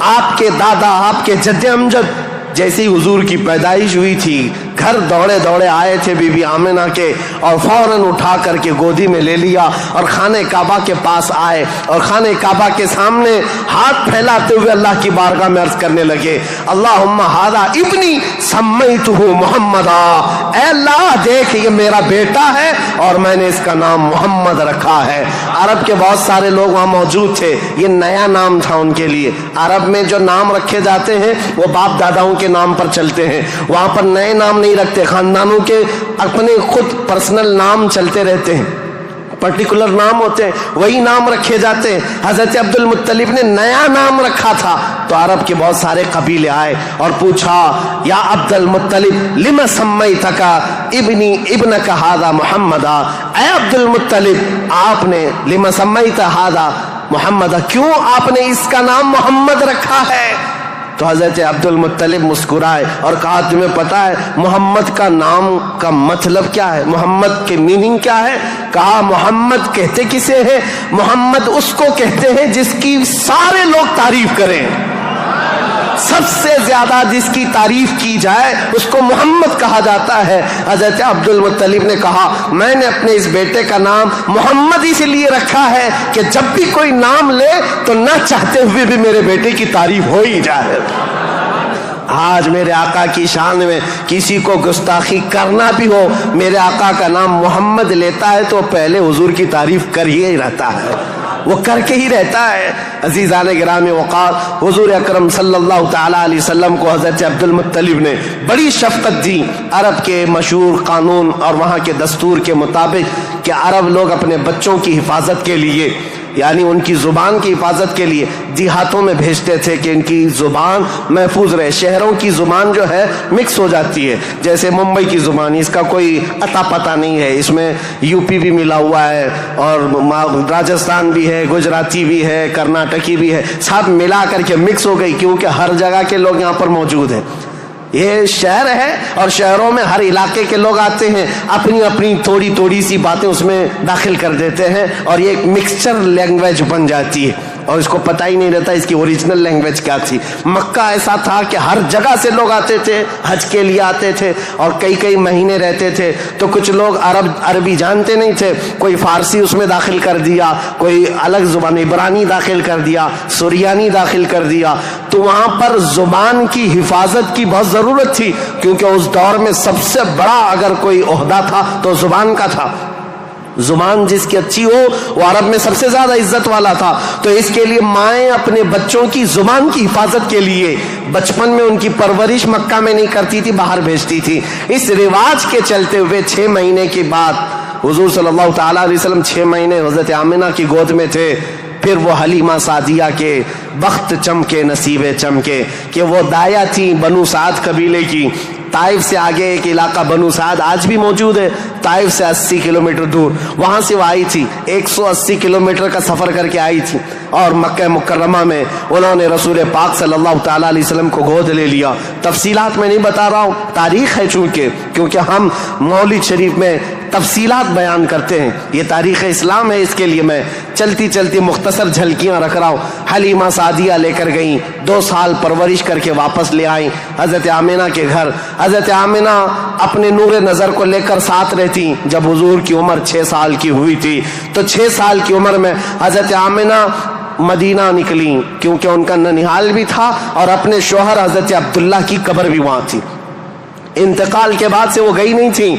آپ کے دادا، آپ کے جد امجد جیسی حضور کی پیدائش ہوئی تھی، گھر دوڑے دوڑے آئے تھے بی بی آمنہ کے، اور فوراً اٹھا کر کے گودی میں لے لیا اور خانہ کعبہ کے پاس آئے، اور خانہ کعبہ کے سامنے ہاتھ پھیلاتے ہوئے اللہ کی بارگاہ میں عرض کرنے لگے اللہم ھذا ابنی سمیتہ محمدا، اے اللہ دیکھ یہ میرا بیٹا ہے اور میں نے اس کا نام محمد رکھا ہے۔ عرب کے بہت سارے لوگ وہاں موجود تھے، یہ نیا نام تھا ان کے لیے۔ عرب میں جو نام رکھے جاتے ہیں وہ باپ داداؤں کے نام پر چلتے ہیں، وہاں پر نئے نام نہیں رکھتے، خاندانوں کے اپنے خود پرسنل نام چلتے رہتے ہیں، پرٹیکولر نام ہوتے ہیں، وہی نام رکھے جاتے ہیں۔ حضرت عبد المطلب نے نیا نام رکھا تھا، تو عرب کے بہت سارے قبیلے آئے اور پوچھا یا عبد المطلب لم سمیتک ابنی ابنک ھذا محمدا، اے عبد المطلب آپ نے لم سمیت ھذا محمدا، کیوں آپ نے اس کا نام محمد رکھا ہے؟ تو حضرت عبد المطلب مسکرائے اور کہا تمہیں پتا ہے محمد کا نام کا مطلب کیا ہے، محمد کے میننگ کیا ہے؟ کہا محمد کہتے کسے ہیں؟ محمد اس کو کہتے ہیں جس کی سارے لوگ تعریف کریں، سب سے زیادہ جس کی تعریف کی جائے اس کو محمد کہا جاتا ہے۔ حضرت عبد المطلب نے کہا میں نے اپنے اس بیٹے کا نام محمد اس لیے رکھا ہے کہ جب بھی کوئی نام لے تو نہ چاہتے ہوئے بھی میرے بیٹے کی تعریف ہو ہی جائے۔ آج میرے آقا کی شان میں کسی کو گستاخی کرنا بھی ہو، میرے آقا کا نام محمد لیتا ہے تو پہلے حضور کی تعریف کر ہی رہتا ہے۔ وہ کر کے ہی رہتا ہے۔ عزیزان گرامی وقار، حضور اکرم صلی اللہ تعالی علیہ وسلم کو حضرت عبد المطلب نے بڑی شفقت دی، عرب کے مشہور قانون اور وہاں کے دستور کے مطابق کہ عرب لوگ اپنے بچوں کی حفاظت کے لیے، یعنی ان کی زبان کی حفاظت کے لیے دیہاتوں میں بھیجتے تھے کہ ان کی زبان محفوظ رہے۔ شہروں کی زبان جو ہے مکس ہو جاتی ہے، جیسے ممبئی کی زبان، اس کا کوئی عطا پتہ نہیں ہے، اس میں یو پی بھی ملا ہوا ہے اور راجستھان بھی ہے، گجراتی بھی ہے، کرناٹکی بھی ہے، سب ملا کر کے مکس ہو گئی، کیونکہ ہر جگہ کے لوگ یہاں پر موجود ہیں۔ یہ شہر ہے اور شہروں میں ہر علاقے کے لوگ آتے ہیں، اپنی اپنی تھوڑی تھوڑی سی باتیں اس میں داخل کر دیتے ہیں اور یہ ایک مکسچر لینگویج بن جاتی ہے اور اس کو پتہ ہی نہیں رہتا اس کی اوریجنل لینگویج کیا تھی۔ مکہ ایسا تھا کہ ہر جگہ سے لوگ آتے تھے، حج کے لیے آتے تھے اور کئی کئی مہینے رہتے تھے، تو کچھ لوگ عربی جانتے نہیں تھے، کوئی فارسی اس میں داخل کر دیا، کوئی الگ زبان عبرانی داخل کر دیا، سریانی داخل کر دیا، تو وہاں پر زبان کی حفاظت کی بہت ضرورت تھی، کیونکہ اس دور میں سب سے بڑا اگر کوئی عہدہ تھا تو زبان کا تھا۔ زبان جس کی اچھی ہو وہ عرب میں سب سے زیادہ عزت والا تھا، تو اس کے لیے مائیں اپنے بچوں کی زبان کی حفاظت کے لیے بچپن میں ان کی پرورش مکہ میں نہیں کرتی تھی، باہر بھیجتی تھی۔ اس رواج کے چلتے ہوئے 6 مہینے کے بعد حضور صلی اللہ تعالیٰ علیہ وسلم 6 مہینے حضرت آمنہ کی گود میں تھے، پھر وہ حلیمہ سعدیہ کے بخت چمکے، نصیبے چمکے کہ وہ دایا تھی بنو سعد قبیلے کی۔ طائف سے آگے ایک علاقہ بنو سعد آج بھی موجود ہے، طائف سے 80 کلومیٹر دور، وہاں سے وہ آئی تھی، 180 کلومیٹر کا سفر کر کے آئی تھی، اور مکہ مکرمہ میں انہوں نے رسول پاک صلی اللہ تعالیٰ علیہ وسلم کو گود لے لیا۔ تفصیلات میں نہیں بتا رہا ہوں، تاریخ ہے کیونکہ ہم مولد شریف میں تفصیلات بیان کرتے ہیں، یہ تاریخ اسلام ہے، اس کے لیے میں چلتی چلتی مختصر جھلکیاں رکھ رہا ہوں۔ حلیمہ سعدیہ لے کر گئیں، 2 سال پرورش کر کے واپس لے آئیں حضرت آمنہ کے گھر۔ حضرت آمنہ اپنے نور نظر کو لے کر ساتھ رہتی۔ جب حضور کی عمر 6 سال کی ہوئی تھی تو 6 سال کی عمر میں حضرت آمنہ مدینہ نکلی، کیونکہ ان کا ننیھال بھی تھا اور اپنے شوہر حضرت عبداللہ کی قبر بھی وہاں تھی۔ انتقال کے بعد سے وہ گئی نہیں تھی،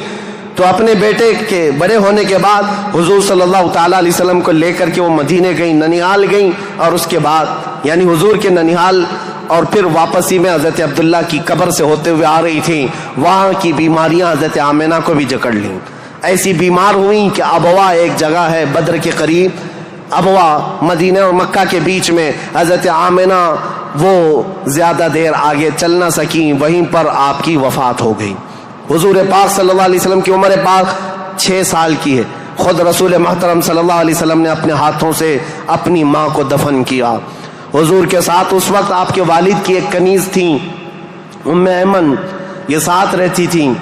تو اپنے بیٹے کے بڑے ہونے کے بعد حضور صلی اللہ تعالیٰ علیہ وسلم کو لے کر کے وہ مدینے گئیں، ننیھال گئیں، اور اس کے بعد یعنی حضور کے ننیھال اور پھر واپسی میں حضرت عبداللہ کی قبر سے ہوتے ہوئے آ رہی تھیں، وہاں کی بیماریاں حضرت آمنہ کو بھی جکڑ لیں، ایسی بیمار ہوئیں کہ ابوا ایک جگہ ہے بدر کے قریب، ابوا مدینہ اور مکہ کے بیچ میں، حضرت آمنہ وہ زیادہ دیر آگے چل نہ سکیں، وہیں پر آپ کی وفات ہو گئی۔ حضور پاک صلی اللہ علیہ وسلم کی عمر پاک 6 سال کی ہے، خود رسول محترم صلی اللہ علیہ وسلم نے اپنے ہاتھوں سے اپنی ماں کو دفن کیا۔ حضور کے ساتھ اس وقت آپ کے والد کی ایک کنیز تھیں ام ایمن، یہ ساتھ رہتی تھیں،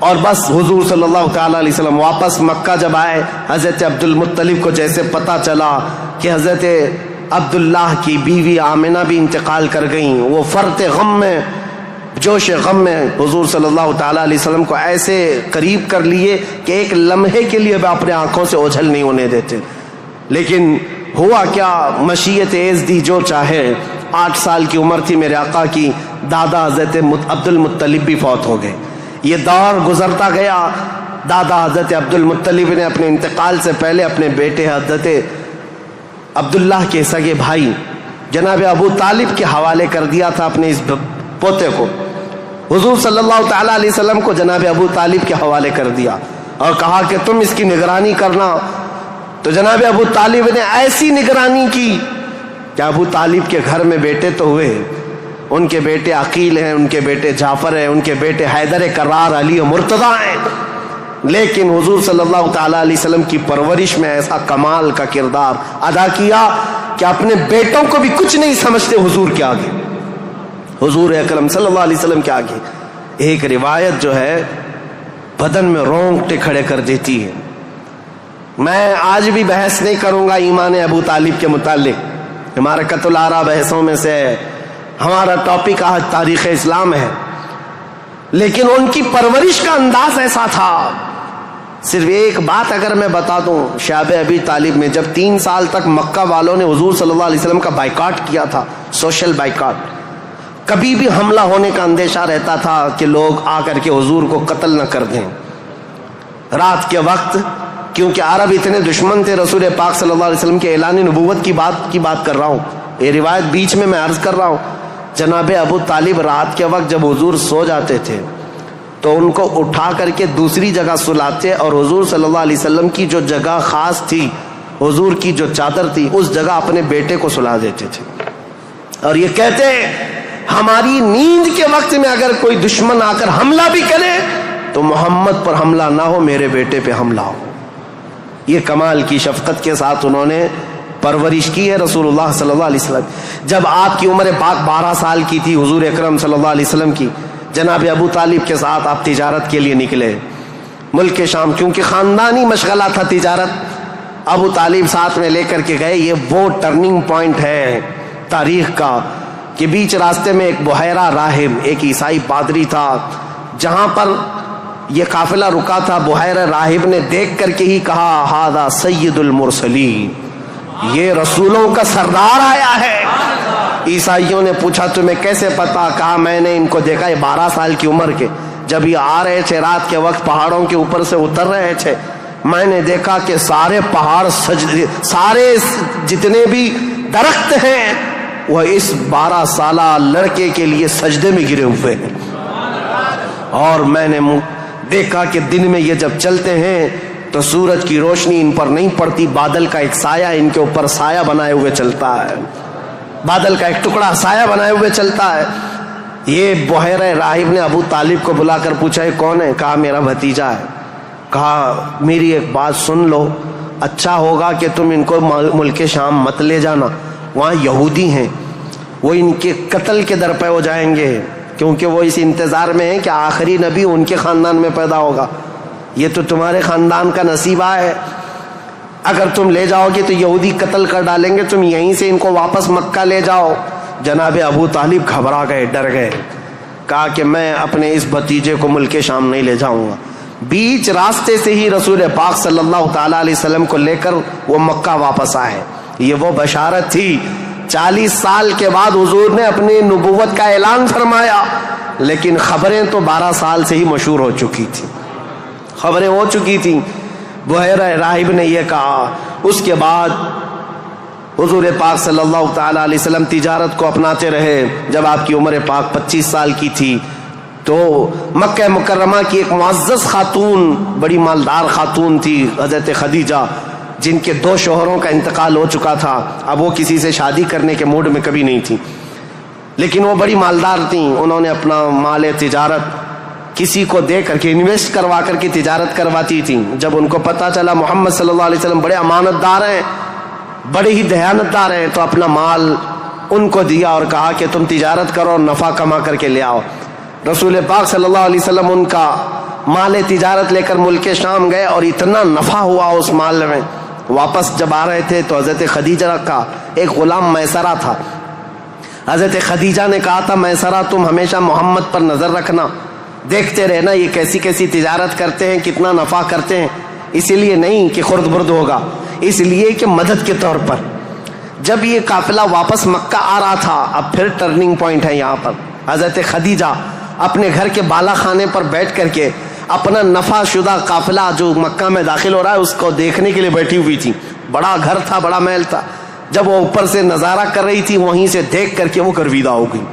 اور بس حضور صلی اللہ تعالیٰ علیہ وسلم واپس مکہ جب آئے، حضرت عبد المطلب کو جیسے پتہ چلا کہ حضرت عبداللہ کی بیوی آمنہ بھی انتقال کر گئیں، وہ فرط غم میں، جوش غم میں حضور صلی اللہ تعالیٰ علیہ وسلم کو ایسے قریب کر لیے کہ ایک لمحے کے لیے بھی اپنے آنکھوں سے اوجھل نہیں ہونے دیتے۔ لیکن ہوا کیا، مشیت عز دی جو چاہے، 8 سال کی عمر تھی میرے آقا کی، دادا حضرت عبد المطلب بھی فوت ہو گئے۔ یہ دور گزرتا گیا، دادا حضرت عبد المطلب نے اپنے انتقال سے پہلے اپنے بیٹے حضرت عبداللہ کے سگے بھائی جناب ابو طالب کے حوالے کر دیا تھا اپنے اس پوتے کو۔ حضور صلی اللہ تعالیٰ علیہ وسلم کو جناب ابو طالب کے حوالے کر دیا اور کہا کہ تم اس کی نگرانی کرنا۔ تو جناب ابو طالب نے ایسی نگرانی کی کہ ابو طالب کے گھر میں بیٹے تو ہوئے، ان کے بیٹے عقیل ہیں، ان کے بیٹے جعفر ہیں، ان کے بیٹے حیدر کرار، علی مرتضیٰ ہیں، لیکن حضور صلی اللہ تعالیٰ علیہ وسلم کی پرورش میں ایسا کمال کا کردار ادا کیا کہ اپنے بیٹوں کو بھی کچھ نہیں سمجھتے حضور کے آگے، حضور اکرم صلی اللہ علیہ وسلم کے آگے۔ ایک روایت جو ہے بدن میں رونگٹے کھڑے کر دیتی ہے۔ میں آج بھی بحث نہیں کروں گا ایمان ابو طالب کے متعلق، ہمارے قتل آرا بحثوں میں سے ہمارا ٹاپک آج تاریخ اسلام ہے، لیکن ان کی پرورش کا انداز ایسا تھا۔ صرف ایک بات اگر میں بتا دوں، شعب ابی طالب میں جب 3 سال تک مکہ والوں نے حضور صلی اللہ علیہ وسلم کا بائیکاٹ کیا تھا، سوشل بائیکاٹ، کبھی بھی حملہ ہونے کا اندیشہ رہتا تھا کہ لوگ آ کر کے حضور کو قتل نہ کر دیں۔ رات کے وقت کیونکہ عرب اتنے دشمن تھے رسول پاک صلی اللہ علیہ وسلم کے اعلان نبوت کی بات کر رہا ہوں. یہ روایت بیچ میں عرض کر رہا ہوں. جناب ابو طالب رات کے وقت جب حضور سو جاتے تھے تو ان کو اٹھا کر کے دوسری جگہ سلاتے اور حضور صلی اللہ علیہ وسلم کی جو جگہ خاص تھی, حضور کی جو چادر تھی, اس جگہ اپنے بیٹے کو سلا دیتے تھے اور یہ کہتے ہماری نیند کے وقت میں اگر کوئی دشمن آ کر حملہ بھی کرے تو محمد پر حملہ نہ ہو, میرے بیٹے پہ حملہ ہو. یہ کمال کی شفقت کے ساتھ انہوں نے پرورش کی ہے رسول اللہ صلی اللہ علیہ وسلم. جب آپ کی عمر پاک 12 سال کی تھی حضور اکرم صلی اللہ علیہ وسلم کی, جناب ابو طالب کے ساتھ آپ تجارت کے لیے نکلے ملک شام, کیونکہ خاندانی مشغلہ تھا تجارت. ابو طالب ساتھ میں لے کر کے گئے. یہ وہ ٹرننگ پوائنٹ ہے تاریخ کا کہ بیچ راستے میں ایک بحیرہ راہب, ایک عیسائی پادری تھا, جہاں پر یہ قافلہ رکا تھا. بحیرہ راہب نے دیکھ کر کے ہی کہا ہذا سید المرسلین, یہ رسولوں کا سردار آیا ہے. عیسائیوں نے پوچھا تمہیں کیسے پتا؟ کہا میں نے ان کو دیکھا, یہ 12 سال کی عمر کے جب یہ آ رہے تھے رات کے وقت پہاڑوں کے اوپر سے اتر رہے تھے, میں نے دیکھا کہ سارے پہاڑ سارے جتنے بھی درخت ہیں وہ اس 12 سالہ لڑکے کے لیے سجدے میں گرے ہوئے ہیں. اور میں نے دیکھا کہ دن میں یہ جب چلتے ہیں تو سورج کی روشنی ان پر نہیں پڑتی, بادل کا ایک سایہ ان کے اوپر سایہ بنائے ہوئے چلتا ہے, بادل کا ایک ٹکڑا سایہ بنائے ہوئے چلتا ہے. یہ بحیرہ راہب نے ابو طالب کو بلا کر پوچھا یہ کون ہے؟ کہا میرا بھتیجا ہے. کہا میری ایک بات سن لو, اچھا ہوگا کہ تم ان کو ملک شام مت لے جانا, وہاں یہودی ہیں, وہ ان کے قتل کے در پہ ہو جائیں گے, کیونکہ وہ اس انتظار میں ہیں کہ آخری نبی ان کے خاندان میں پیدا ہوگا. یہ تو تمہارے خاندان کا نصیبہ ہے, اگر تم لے جاؤ گے تو یہودی قتل کر ڈالیں گے, تم یہیں سے ان کو واپس مکہ لے جاؤ. جناب ابو طالب گھبرا گئے, ڈر گئے. کہا کہ میں اپنے اس بھتیجے کو ملک شام نہیں لے جاؤں گا. بیچ راستے سے ہی رسول پاک صلی اللہ تعالیٰ علیہ وسلم کو لے کر وہ مکہ واپس آئے. یہ وہ بشارت تھی. 40 سال کے بعد حضور نے اپنی نبوت کا اعلان فرمایا, لیکن خبریں تو 12 سال سے ہی مشہور ہو چکی تھی, خبریں ہو چکی تھیں. بحیرہ راہب نے یہ کہا. اس کے بعد حضور پاک صلی اللہ تعالیٰ علیہ وسلم تجارت کو اپناتے رہے. جب آپ کی عمر پاک 25 سال کی تھی تو مکہ مکرمہ کی ایک معزز خاتون, بڑی مالدار خاتون تھی حضرت خدیجہ, جن کے 2 شوہروں کا انتقال ہو چکا تھا. اب وہ کسی سے شادی کرنے کے موڈ میں کبھی نہیں تھی, لیکن وہ بڑی مالدار تھیں. انہوں نے اپنا مال تجارت کسی کو دے کر کے انویسٹ کروا کر کے تجارت کرواتی تھیں. جب ان کو پتا چلا محمد صلی اللہ علیہ وسلم بڑے امانت دار ہیں, بڑے ہی دیانت دار ہیں, تو اپنا مال ان کو دیا اور کہا کہ تم تجارت کرو اور نفع کما کر کے لے آؤ. رسول پاک صلی اللہ علیہ وسلم ان کا مال تجارت لے کر ملک شام گئے اور اتنا نفع ہوا اس مال میں. واپس جب آ رہے تھے تو حضرت خدیجہ کا ایک غلام میسرہ تھا. حضرت خدیجہ نے کہا تھا میسرہ تم ہمیشہ محمد پر نظر رکھنا, دیکھتے رہنا یہ کیسی کیسی تجارت کرتے ہیں, کتنا نفع کرتے ہیں. اسی لیے نہیں کہ خرد برد ہوگا, اس لیے کہ مدد کے طور پر. جب یہ قافلہ واپس مکہ آ رہا تھا, اب پھر ٹرننگ پوائنٹ ہے یہاں پر. حضرت خدیجہ اپنے گھر کے بالا خانے پر بیٹھ کر کے اپنا نفع شدہ قافلہ جو مکہ میں داخل ہو رہا ہے اس کو دیکھنے کے لیے بیٹھی ہوئی تھی. بڑا گھر تھا, بڑا محل تھا. جب وہ اوپر سے نظارہ کر رہی تھی, وہیں سے دیکھ کر کے وہ گرویدہ ہو گئی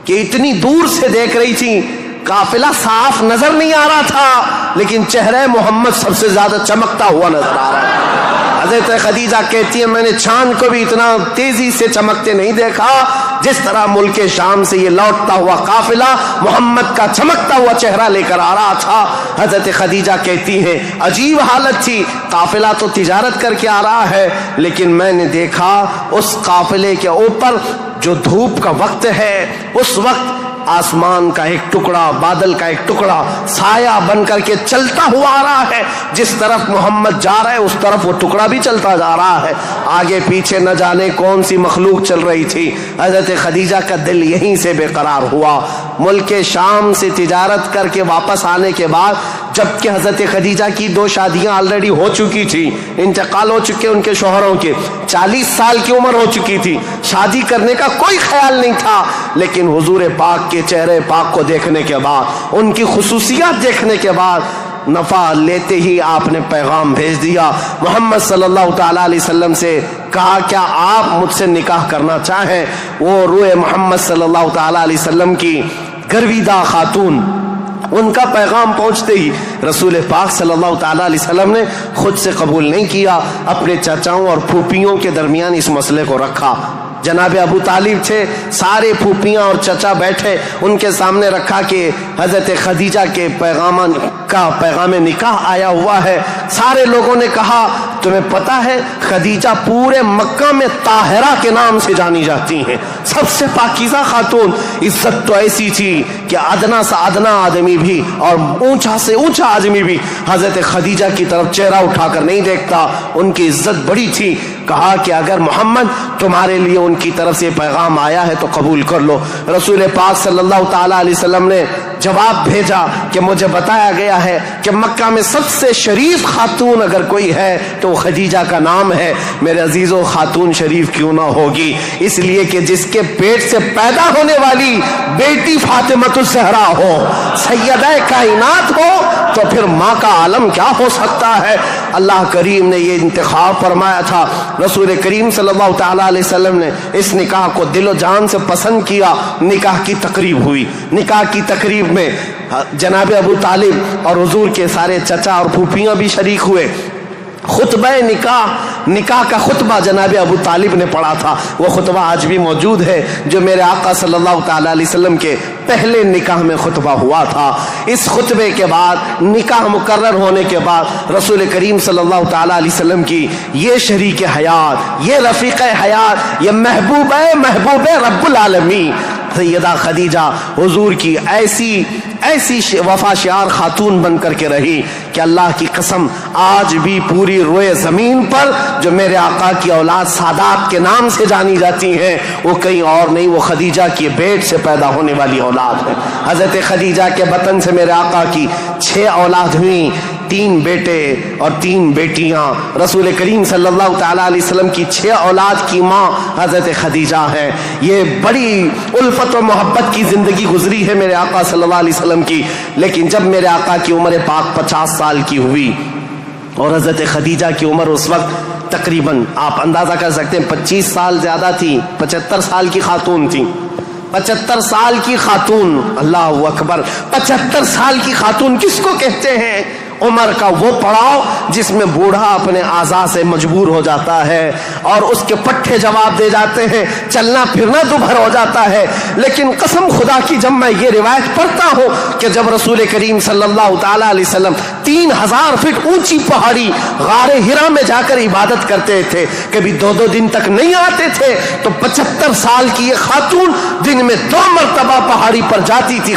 کہ اتنی دور سے دیکھ رہی تھی, قافلہ صاف نظر نہیں آ رہا تھا, لیکن چہرہ محمد سب سے زیادہ چمکتا ہوا نظر آ رہا ہے. حضرت خدیجہ کہتی ہے میں نے چاند کو بھی اتنا تیزی سے چمکتے نہیں دیکھا جس طرح ملک شام سے یہ لوٹتا ہوا قافلہ محمد کا چمکتا ہوا چہرہ لے کر آ رہا تھا. حضرت خدیجہ کہتی ہیں عجیب حالت تھی, قافلہ تو تجارت کر کے آ رہا ہے, لیکن میں نے دیکھا اس قافلے کے اوپر جو دھوپ کا وقت ہے اس وقت آسمان کا ایک ٹکڑا, بادل کا ایک ٹکڑا سایہ بن کر کے چلتا ہوا آ رہا ہے. جس طرف محمد جا رہا ہے اس طرف وہ ٹکڑا بھی چلتا جا رہا ہے. آگے پیچھے نہ جانے کون سی مخلوق چل رہی تھی. حضرت خدیجہ کا دل یہیں سے بے قرار ہوا. ملک شام سے تجارت کر کے واپس آنے کے بعد, جبکہ حضرت خدیجہ کی 2 شادیاں آلریڈی ہو چکی تھی, انتقال ہو چکے ان کے شوہروں کے, 40 سال کی عمر ہو چکی تھی, شادی کرنے کا کوئی خیال نہیں تھا. لیکن حضور پاک کے چہرے پاک کو دیکھنے کے بعد, ان کی خصوصیات دیکھنے کے بعد نفع لیتے ہی آپ نے پیغام بھیج دیا محمد صلی اللہ تعالیٰ علیہ وسلم سے، کہا کیا آپ مجھ سے نکاح کرنا چاہیں؟ وہ روئے محمد صلی اللہ تعالیٰ علیہ وسلم کی گرویدہ خاتون، ان کا پیغام پہنچتے ہی رسول پاک صلی اللہ تعالیٰ علیہ وسلم نے خود سے قبول نہیں کیا، اپنے چچاؤں اور پھوپھیوں کے درمیان اس مسئلے کو رکھا۔ جناب ابو طالب تھے، سارے پھوپھیاں اور چچا بیٹھے، ان کے سامنے رکھا کہ حضرت خدیجہ کے پیغام نکاح آیا ہوا ہے۔ سارے لوگوں نے کہا تمہیں پتا ہے خدیجہ پورے مکہ میں طاہرہ کے نام سے جانی جاتی ہیں، سب سے پاکیزہ خاتون۔ عزت تو ایسی تھی کہ ادنا سے ادنا آدمی بھی اور اونچا سے اونچا آدمی بھی حضرت خدیجہ کی طرف چہرہ اٹھا کر نہیں دیکھتا، ان کی عزت بڑی تھی۔ کہا کہ اگر محمد تمہارے لیے ان کی طرف سے پیغام آیا ہے تو قبول کر لو۔ رسول پاک صلی اللہ تعالیٰ علیہ وسلم نے جواب بھیجا کہ مجھے بتایا گیا ہے کہ مکہ میں سب سے شریف خاتون اگر کوئی ہے تو وہ خدیجہ کا نام ہے۔ میرے عزیزو، خاتون شریف کیوں نہ ہوگی؟ اس لیے کہ جس کے پیٹ سے پیدا ہونے والی بیٹی فاطمۃ الزہرا ہو، سیدہ کائنات ہو، تو پھر ماں کا عالم کیا ہو سکتا ہے؟ اللہ کریم نے یہ انتخاب فرمایا تھا۔ رسول کریم صلی اللہ تعالیٰ علیہ وسلم نے اس نکاح کو دل و جان سے پسند کیا۔ نکاح کی تقریب ہوئی، نکاح کی تقریب میں جناب ابو طالب اور حضور کے سارے چچا اور پھوپھیاں بھی شریک ہوئے۔ خطبہ نکاح کا خطبہ جناب ابو طالب نے پڑھا تھا، وہ خطبہ آج بھی موجود ہے جو میرے آقا صلی اللہ تعالیٰ علیہ وسلم کے پہلے نکاح میں خطبہ ہوا تھا۔ اس خطبے کے بعد نکاح مقرر ہونے کے بعد رسول کریم صلی اللہ تعالیٰ علیہ وسلم کی یہ شریک حیات، یہ رفیق حیات، یہ محبوب رب العالمین سیدہ خدیجہ حضور کی ایسی وفا شعار خاتون بن کر کے رہی کہ اللہ کی قسم آج بھی پوری روئے زمین پر جو میرے آقا کی اولاد سادات کے نام سے جانی جاتی ہیں وہ کہیں اور نہیں، وہ خدیجہ کی بیٹ سے پیدا ہونے والی اولاد ہے۔ حضرت خدیجہ کے بطن سے میرے آقا کی 6 اولاد ہوئیں، 3 بیٹے اور 3 بیٹیاں۔ رسول کریم صلی اللہ تعالیٰ علیہ وسلم کی 6 اولاد کی ماں حضرت خدیجہ ہے۔ یہ بڑی الفت و محبت کی زندگی گزری ہے میرے آقا صلی اللہ علیہ وسلم کی، لیکن جب میرے آقا کی عمر پاک 50 سال کی ہوئی اور حضرت خدیجہ کی عمر اس وقت تقریباً آپ اندازہ کر سکتے ہیں 25 سال زیادہ تھی، 75 سال کی خاتون تھی۔ 75 سال کی خاتون، اللہ اکبر، 75 سال کی خاتون کس کو کہتے ہیں؟ عمر کا وہ پڑاؤ جس میں بوڑھا اپنے اعضاء سے مجبور ہو جاتا ہے اور اس کے پٹھے جواب دے جاتے ہیں، چلنا پھرنا دوبھر ہو جاتا ہے۔ لیکن قسم خدا کی جب میں یہ روایت پڑھتا ہوں کہ جب رسول کریم صلی اللہ تعالیٰ علیہ وسلم 3000 فٹ اونچی پہاڑی غار ہرا میں جا کر عبادت کرتے تھے، کبھی 2 دن تک نہیں آتے تھے، تو 75 سال کی یہ خاتون دن میں 2 مرتبہ پہاڑی پر جاتی تھی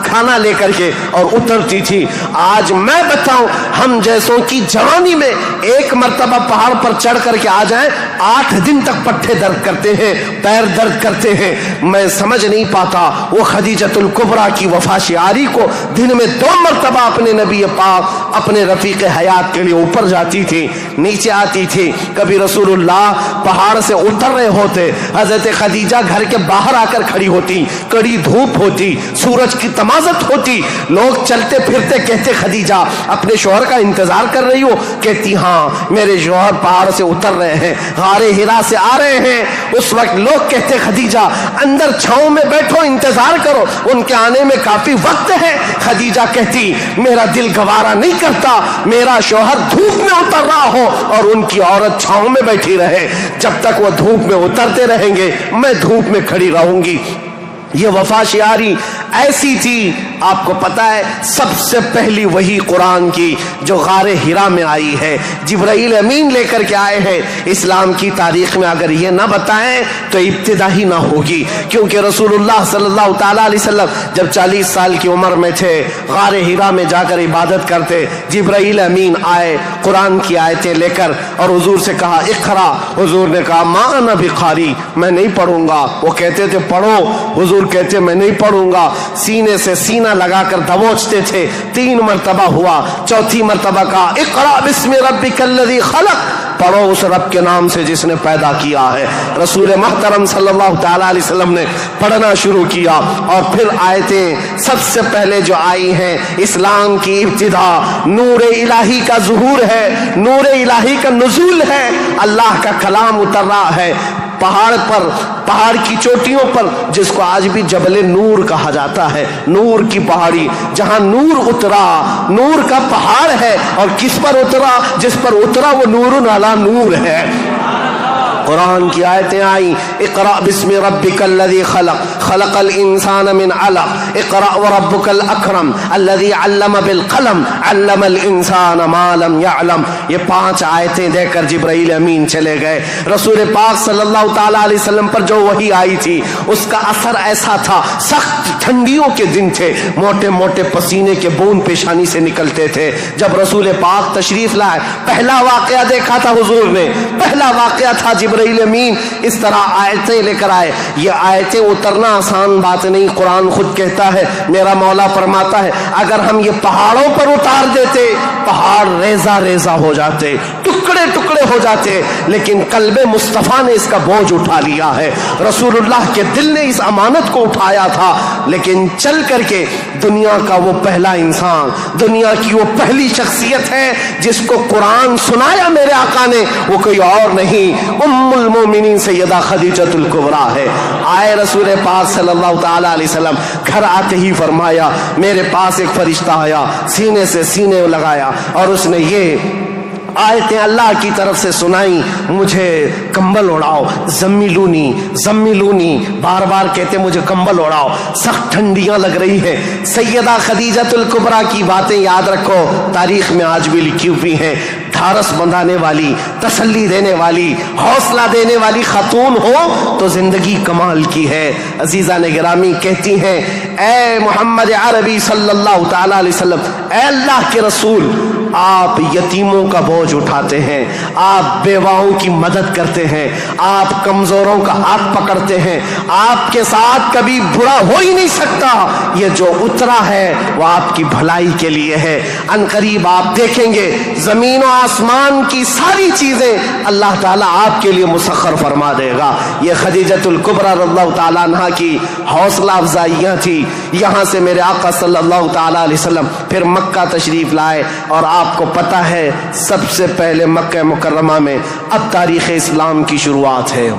کھانا لے کر کے اور اترتی تھی۔ آج میں بتاؤں، ہم جیسوں کی جوانی میں 1 مرتبہ پہاڑ پر چڑھ کر کے آ جائیں 8 دن تک پٹھے درد کرتے ہیں، پیر درد کرتے ہیں۔ میں سمجھ نہیں پاتا وہ خدیجۃ الکبریٰ کی وفا شعاری کو دن میں 2 مرتبہ اپنے نبی پاک اپنے رفیق حیات کے لیے اوپر جاتی تھی، نیچے آتی تھی۔ کبھی رسول اللہ پہاڑ سے اتر رہے ہوتے، حضرت خدیجہ گھر کے باہر آ کر کھڑی ہوتی، کڑی دھوپ ہوتی، سورج کی تمازت ہوتی، لوگ چلتے پھرتے کہتے خدیجہ اپنے شوہر کا انتظار کر رہی ہو؟ کہتی ہاں میرے شوہر پہاڑ سے اتر رہے ہیں، غار ہرا سے آ رہے ہیں۔ اس وقت لوگ کہتے خدیجہ اندر چھاؤں میں بیٹھو، انتظار کرو، ان کے آنے میں کافی وقت ہے۔ خدیجہ کہتی میرا دل گوارا نہیں کرتا میرا شوہر دھوپ میں اتر رہا ہو اور ان کی عورت چھاؤں میں بیٹھی رہے، جب تک وہ دھوپ میں اترتے رہیں گے میں دھوپ میں کھڑی رہوں گی۔ یہ وفا شعاری ایسی تھی، آپ کو پتا ہے سب سے پہلی وہی قرآن کی جو غار ہرا میں آئی ہے، جبرائیل امین لے کر کے آئے ہیں۔ اسلام کی تاریخ میں اگر یہ نہ بتائیں تو ابتدا ہی نہ ہوگی، کیونکہ رسول اللہ صلی اللہ تعالیٰ علیہ وسلم جب 40 سال کی عمر میں تھے، غار ہرا میں جا کر عبادت کرتے، جبرائیل امین آئے قرآن کی آیتیں لے کر اور حضور سے کہا اقرا، حضور نے کہا ما انا بقاری، میں نہیں پڑھوں گا۔ وہ کہتے تھے پڑھو، حضور کہتے میں نہیں پڑھوں گا، سینے سے سینہ لگا کر دبوچتے تھے۔ 3 مرتبہ ہوا، 4تھی مرتبہ کہا اقرا بسم ربک الذی خلق، پڑھو اس رب کے نام سے جس نے پیدا کیا ہے۔ رسول محترم صلی اللہ تعالی علیہ وسلم نے پڑھنا شروع کیا، اور پھر آیتیں سب سے پہلے جو آئی ہیں، اسلام کی ابتدا نور الہی کا ظہور ہے، نور الہی کا نزول ہے، اللہ کا کلام اتر رہا ہے پہاڑ پر، پہاڑ کی چوٹیوں پر، جس کو آج بھی جبل نور کہا جاتا ہے، نور کی پہاڑی، جہاں نور اترا، نور کا پہاڑ ہے، اور کس پر اترا؟ جس پر اترا وہ نور علی نور ہے۔ قرآن کی آیتیں آئیں، اقرأ بسم ربک الذی خلق، خلق الانسان من علق، اقرأ وربک الاکرم الذی علم بالقلم، علم الانسان ما لم يعلم۔ یہ 5 آیتیں دے کر جبرائیل امین چلے گئے۔ رسول پاک صلی اللہ تعالی علیہ وسلم پر جو وحی آئی تھی اس کا اثر ایسا تھا، سخت ٹھنڈیوں کے دن تھے، موٹے موٹے پسینے کے بوند پیشانی سے نکلتے تھے۔ جب رسول پاک تشریف لائے، پہلا واقعہ دیکھا تھا حضور نے، پہلا واقعہ تھا جبرائیل امین اس طرح آیتیں لے کر آئے۔ یہ آیتیں اترنا آسان بات نہیں، قرآن خود کہتا ہے، میرا مولا فرماتا ہے اگر ہم یہ پہاڑوں پر اتار دیتے، پہاڑ ریزہ ریزہ ہو جاتے، ٹکڑے ٹکڑے ہو جاتے، لیکن قلب مصطفیٰ نے اس کا بوجھ اٹھا لیا ہے۔ رسول اللہ کے دل نے اس امانت کو اٹھایا تھا، لیکن چل کر کے دنیا کا وہ پہلا انسان، دنیا کی وہ پہلی شخصیت ہے جس کو قرآن سنایا میرے آقا نے، وہ کوئی اور نہیں، ام المومنین سیدہ خدیجۃ الکبریٰ ہے۔ آئے رسول پاک صلی اللہ تعالی علیہ وسلم، گھر آتے ہی فرمایا میرے پاس ایک فرشتہ آیا، سینے سے سینے لگایا، اور اس نے یہ آیتیں اللہ کی طرف سے سنائی، مجھے کمبل اڑاؤ، زمیلونی زمیلونی، بار بار کہتے مجھے کمبل اڑاؤ، سخت ٹھنڈیاں لگ رہی ہیں۔ سیدہ خدیجۃ الکبریٰ کی باتیں یاد رکھو، تاریخ میں آج بھی لکھی ہوئی ہیں۔ ڈھارس بندھانے والی، تسلی دینے والی، حوصلہ دینے والی خاتون ہو تو زندگی کمال کی ہے۔ عزیزان گرامی کہتی ہیں، اے محمد عربی صلی اللہ تعالی علیہ وسلم، اے اللہ کے رسول، آپ یتیموں کا بوجھ اٹھاتے ہیں، آپ بیواؤں کی مدد کرتے ہیں، آپ کمزوروں کا ہاتھ پکڑتے ہیں، آپ کے ساتھ کبھی برا ہو ہی نہیں سکتا۔ یہ جو اترا ہے وہ آپ کی بھلائی کے لیے ہے۔ ان قریب آپ دیکھیں گے زمین و آسمان کی ساری چیزیں اللہ تعالیٰ آپ کے لیے مسخر فرما دے گا۔ یہ خدیجۃ الکبریٰ رضی اللہ تعالیٰ عنہ کی حوصلہ افزائیاں تھی۔ یہاں سے میرے آقا صلی اللہ تعالیٰ علیہ وسلم پھر مکہ تشریف لائے، اور آپ کو پتہ ہے سب سے پہلے مکہ مکرمہ میں اب تاریخ اسلام کی شروعات ہے،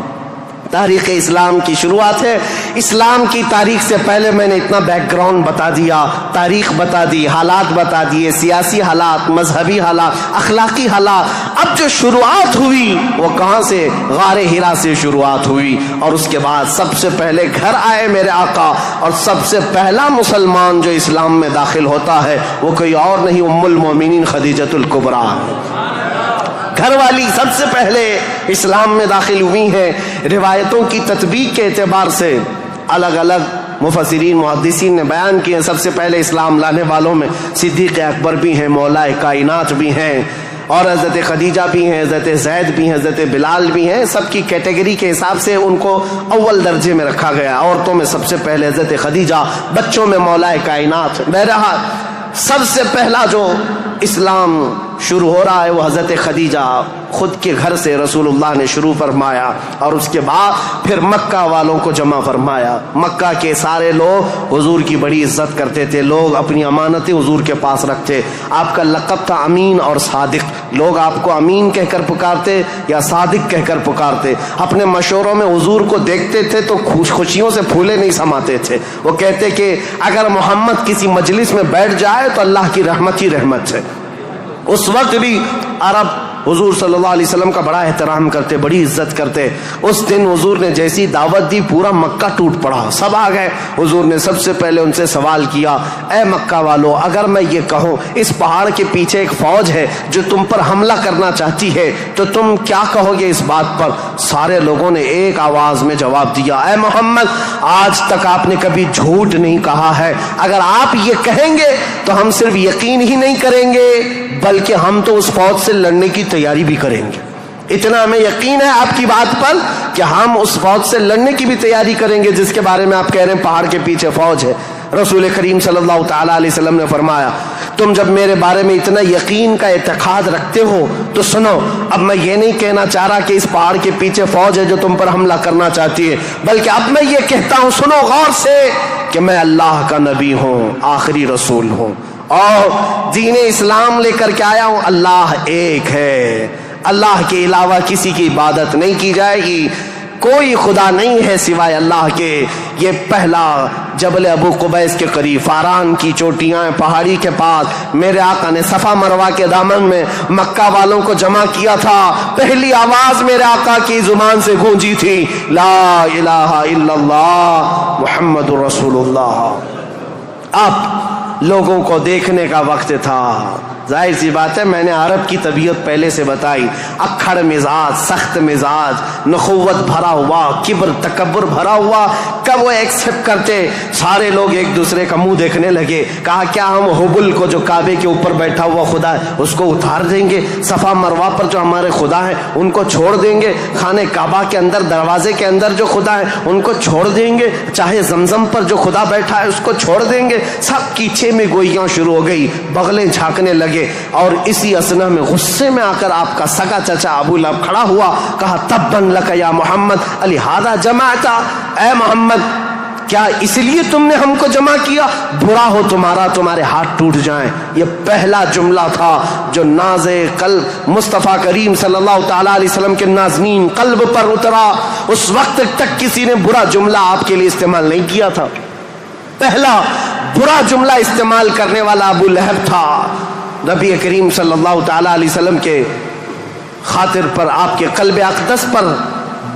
تاریخ اسلام کی شروعات ہے۔ اسلام کی تاریخ سے پہلے میں نے اتنا بیک گراؤنڈ بتا دیا، تاریخ بتا دی، حالات بتا دیے، سیاسی حالات، مذہبی حالات، اخلاقی حالات۔ اب جو شروعات ہوئی وہ کہاں سے؟ غار حرا سے شروعات ہوئی، اور اس کے بعد سب سے پہلے گھر آئے میرے آقا، اور سب سے پہلا مسلمان جو اسلام میں داخل ہوتا ہے وہ کوئی اور نہیں، ام المومنین خدیجۃ الکبریٰ، گھر والی سب سے پہلے اسلام میں داخل ہوئی ہیں۔ روایتوں کی تطبیق کے اعتبار سے الگ الگ مفسرین محدثین نے بیان کیے ہیں۔ سب سے پہلے اسلام لانے والوں میں صدیق اکبر بھی ہیں، مولا کائنات بھی ہیں، اور حضرت خدیجہ بھی ہیں، حضرت زید بھی ہیں، حضرت بلال بھی ہیں۔ سب کی کیٹیگری کے حساب سے ان کو اول درجے میں رکھا گیا۔ عورتوں میں سب سے پہلے حضرت خدیجہ، بچوں میں مولا کائنات۔ بہرحال سب سے پہلا جو اسلام شروع ہو رہا ہے وہ حضرت خدیجہ خود کے گھر سے رسول اللہ نے شروع فرمایا، اور اس کے بعد پھر مکہ والوں کو جمع فرمایا۔ مکہ کے سارے لوگ حضور کی بڑی عزت کرتے تھے، لوگ اپنی امانتیں حضور کے پاس رکھتے۔ آپ کا لقب تھا امین اور صادق، لوگ آپ کو امین کہہ کر پکارتے یا صادق کہہ کر پکارتے۔ اپنے مشوروں میں حضور کو دیکھتے تھے تو خوشیوں سے پھولے نہیں سماتے تھے۔ وہ کہتے کہ اگر محمد کسی مجلس میں بیٹھ جائے تو اللہ کی رحمت ہی رحمت ہے۔ اس وقت بھی عرب حضور صلی اللہ علیہ وسلم کا بڑا احترام کرتے، بڑی عزت کرتے۔ اس دن حضور نے جیسی دعوت دی پورا مکہ ٹوٹ پڑا، سب آ گئے۔ حضور نے سب سے پہلے ان سے سوال کیا، اے مکہ والو، اگر میں یہ کہوں اس پہاڑ کے پیچھے ایک فوج ہے جو تم پر حملہ کرنا چاہتی ہے تو تم کیا کہو گے اس بات پر؟ سارے لوگوں نے ایک آواز میں جواب دیا، اے محمد، آج تک آپ نے کبھی جھوٹ نہیں کہا ہے، اگر آپ یہ کہیں گے تو ہم صرف یقین ہی نہیں کریں گے بلکہ ہم تو اس فوج سے لڑنے کی تیاری بھی کریں گے۔ اتنا ہمیں یقین ہے آپ کی بات پر کہ ہم اس فوج سے لڑنے کی بھی تیاری کریں گے جس کے بارے میں آپ کہہ رہے ہیں پہاڑ کے پیچھے فوج ہے۔ رسول کریم صلی اللہ تعالیٰ علیہ وسلم نے فرمایا تم جب میرے بارے میں اتنا یقین کا اعتقاد رکھتے ہو تو سنو، اب میں یہ نہیں کہنا چاہ رہا کہ اس پہاڑ کے پیچھے فوج ہے جو تم پر حملہ کرنا چاہتی ہے، بلکہ اب میں یہ کہتا ہوں، سنو غور سے، کہ میں اللہ کا نبی ہوں، آخری رسول ہوں، اور دین اسلام لے کر کے آیا ہوں۔ اللہ ایک ہے، اللہ کے علاوہ کسی کی عبادت نہیں کی جائے گی، کوئی خدا نہیں ہے سوائے اللہ کے۔ یہ پہلا جبل ابو قبیس کے قریب فاران کی چوٹیاں پہاڑی کے پاس میرے آقا نے صفا مروہ کے دامن میں مکہ والوں کو جمع کیا تھا۔ پہلی آواز میرے آقا کی زبان سے گونجی تھی، لا الہ الا اللہ محمد رسول اللہ۔ اب لوگوں کو دیکھنے کا وقت تھا، ظاہر سی بات ہے، میں نے عرب کی طبیعت پہلے سے بتائی، اکھڑ مزاج، سخت مزاج، نخوت بھرا ہوا، کبر تکبر بھرا ہوا، کب وہ ایکسپٹ کرتے؟ سارے لوگ ایک دوسرے کا منہ دیکھنے لگے، کہا کیا ہم حبل کو جو کعبے کے اوپر بیٹھا ہوا خدا ہے اس کو اتار دیں گے؟ صفا مروہ پر جو ہمارے خدا ہیں ان کو چھوڑ دیں گے؟ خانہ کعبہ کے اندر دروازے کے اندر جو خدا ہے ان کو چھوڑ دیں گے؟ چاہے زمزم پر جو خدا بیٹھا ہے اس کو چھوڑ دیں گے؟ سب پیچھے میں گوئیاں شروع ہو گئی، بغلیں جھانکنے لگے، اور اسی اثنا میں غصے میں آ کر آپ کا سگا چچا ابو لہب کھڑا ہوا، کہا تبن لک یا محمد لہذا جمعتا، اے محمد کیا اس لیے تم نے ہم کو جمع کیا؟ برا ہو تمہارا، تمہارے ہاتھ ٹوٹ جائیں۔ یہ پہلا جملہ تھا جو ناز قلب مصطفیٰ کریم صلی اللہ تعالیٰ علیہ وسلم کے نازنین قلب پر اترا۔ اس وقت تک کسی نے برا جملہ آپ کے لیے استعمال نہیں کیا تھا۔ پہلا برا جملہ استعمال کرنے والا ابو لہب تھا۔ نبی کریم صلی اللہ تعالیٰ علیہ وسلم کے خاطر پر، آپ کے قلب اقدس پر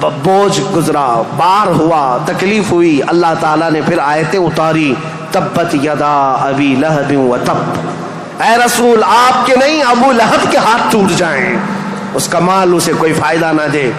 بوجھ گزرا، بار ہوا، تکلیف ہوئی، اللہ تعالیٰ نے پھر آیتیں اتاری، تبت یدا ابی لہب وتب، اے رسول آپ کے نہیں ابو لہب کے ہاتھ ٹوٹ جائیں، اس کا مال اسے کوئی فائدہ نہ دے۔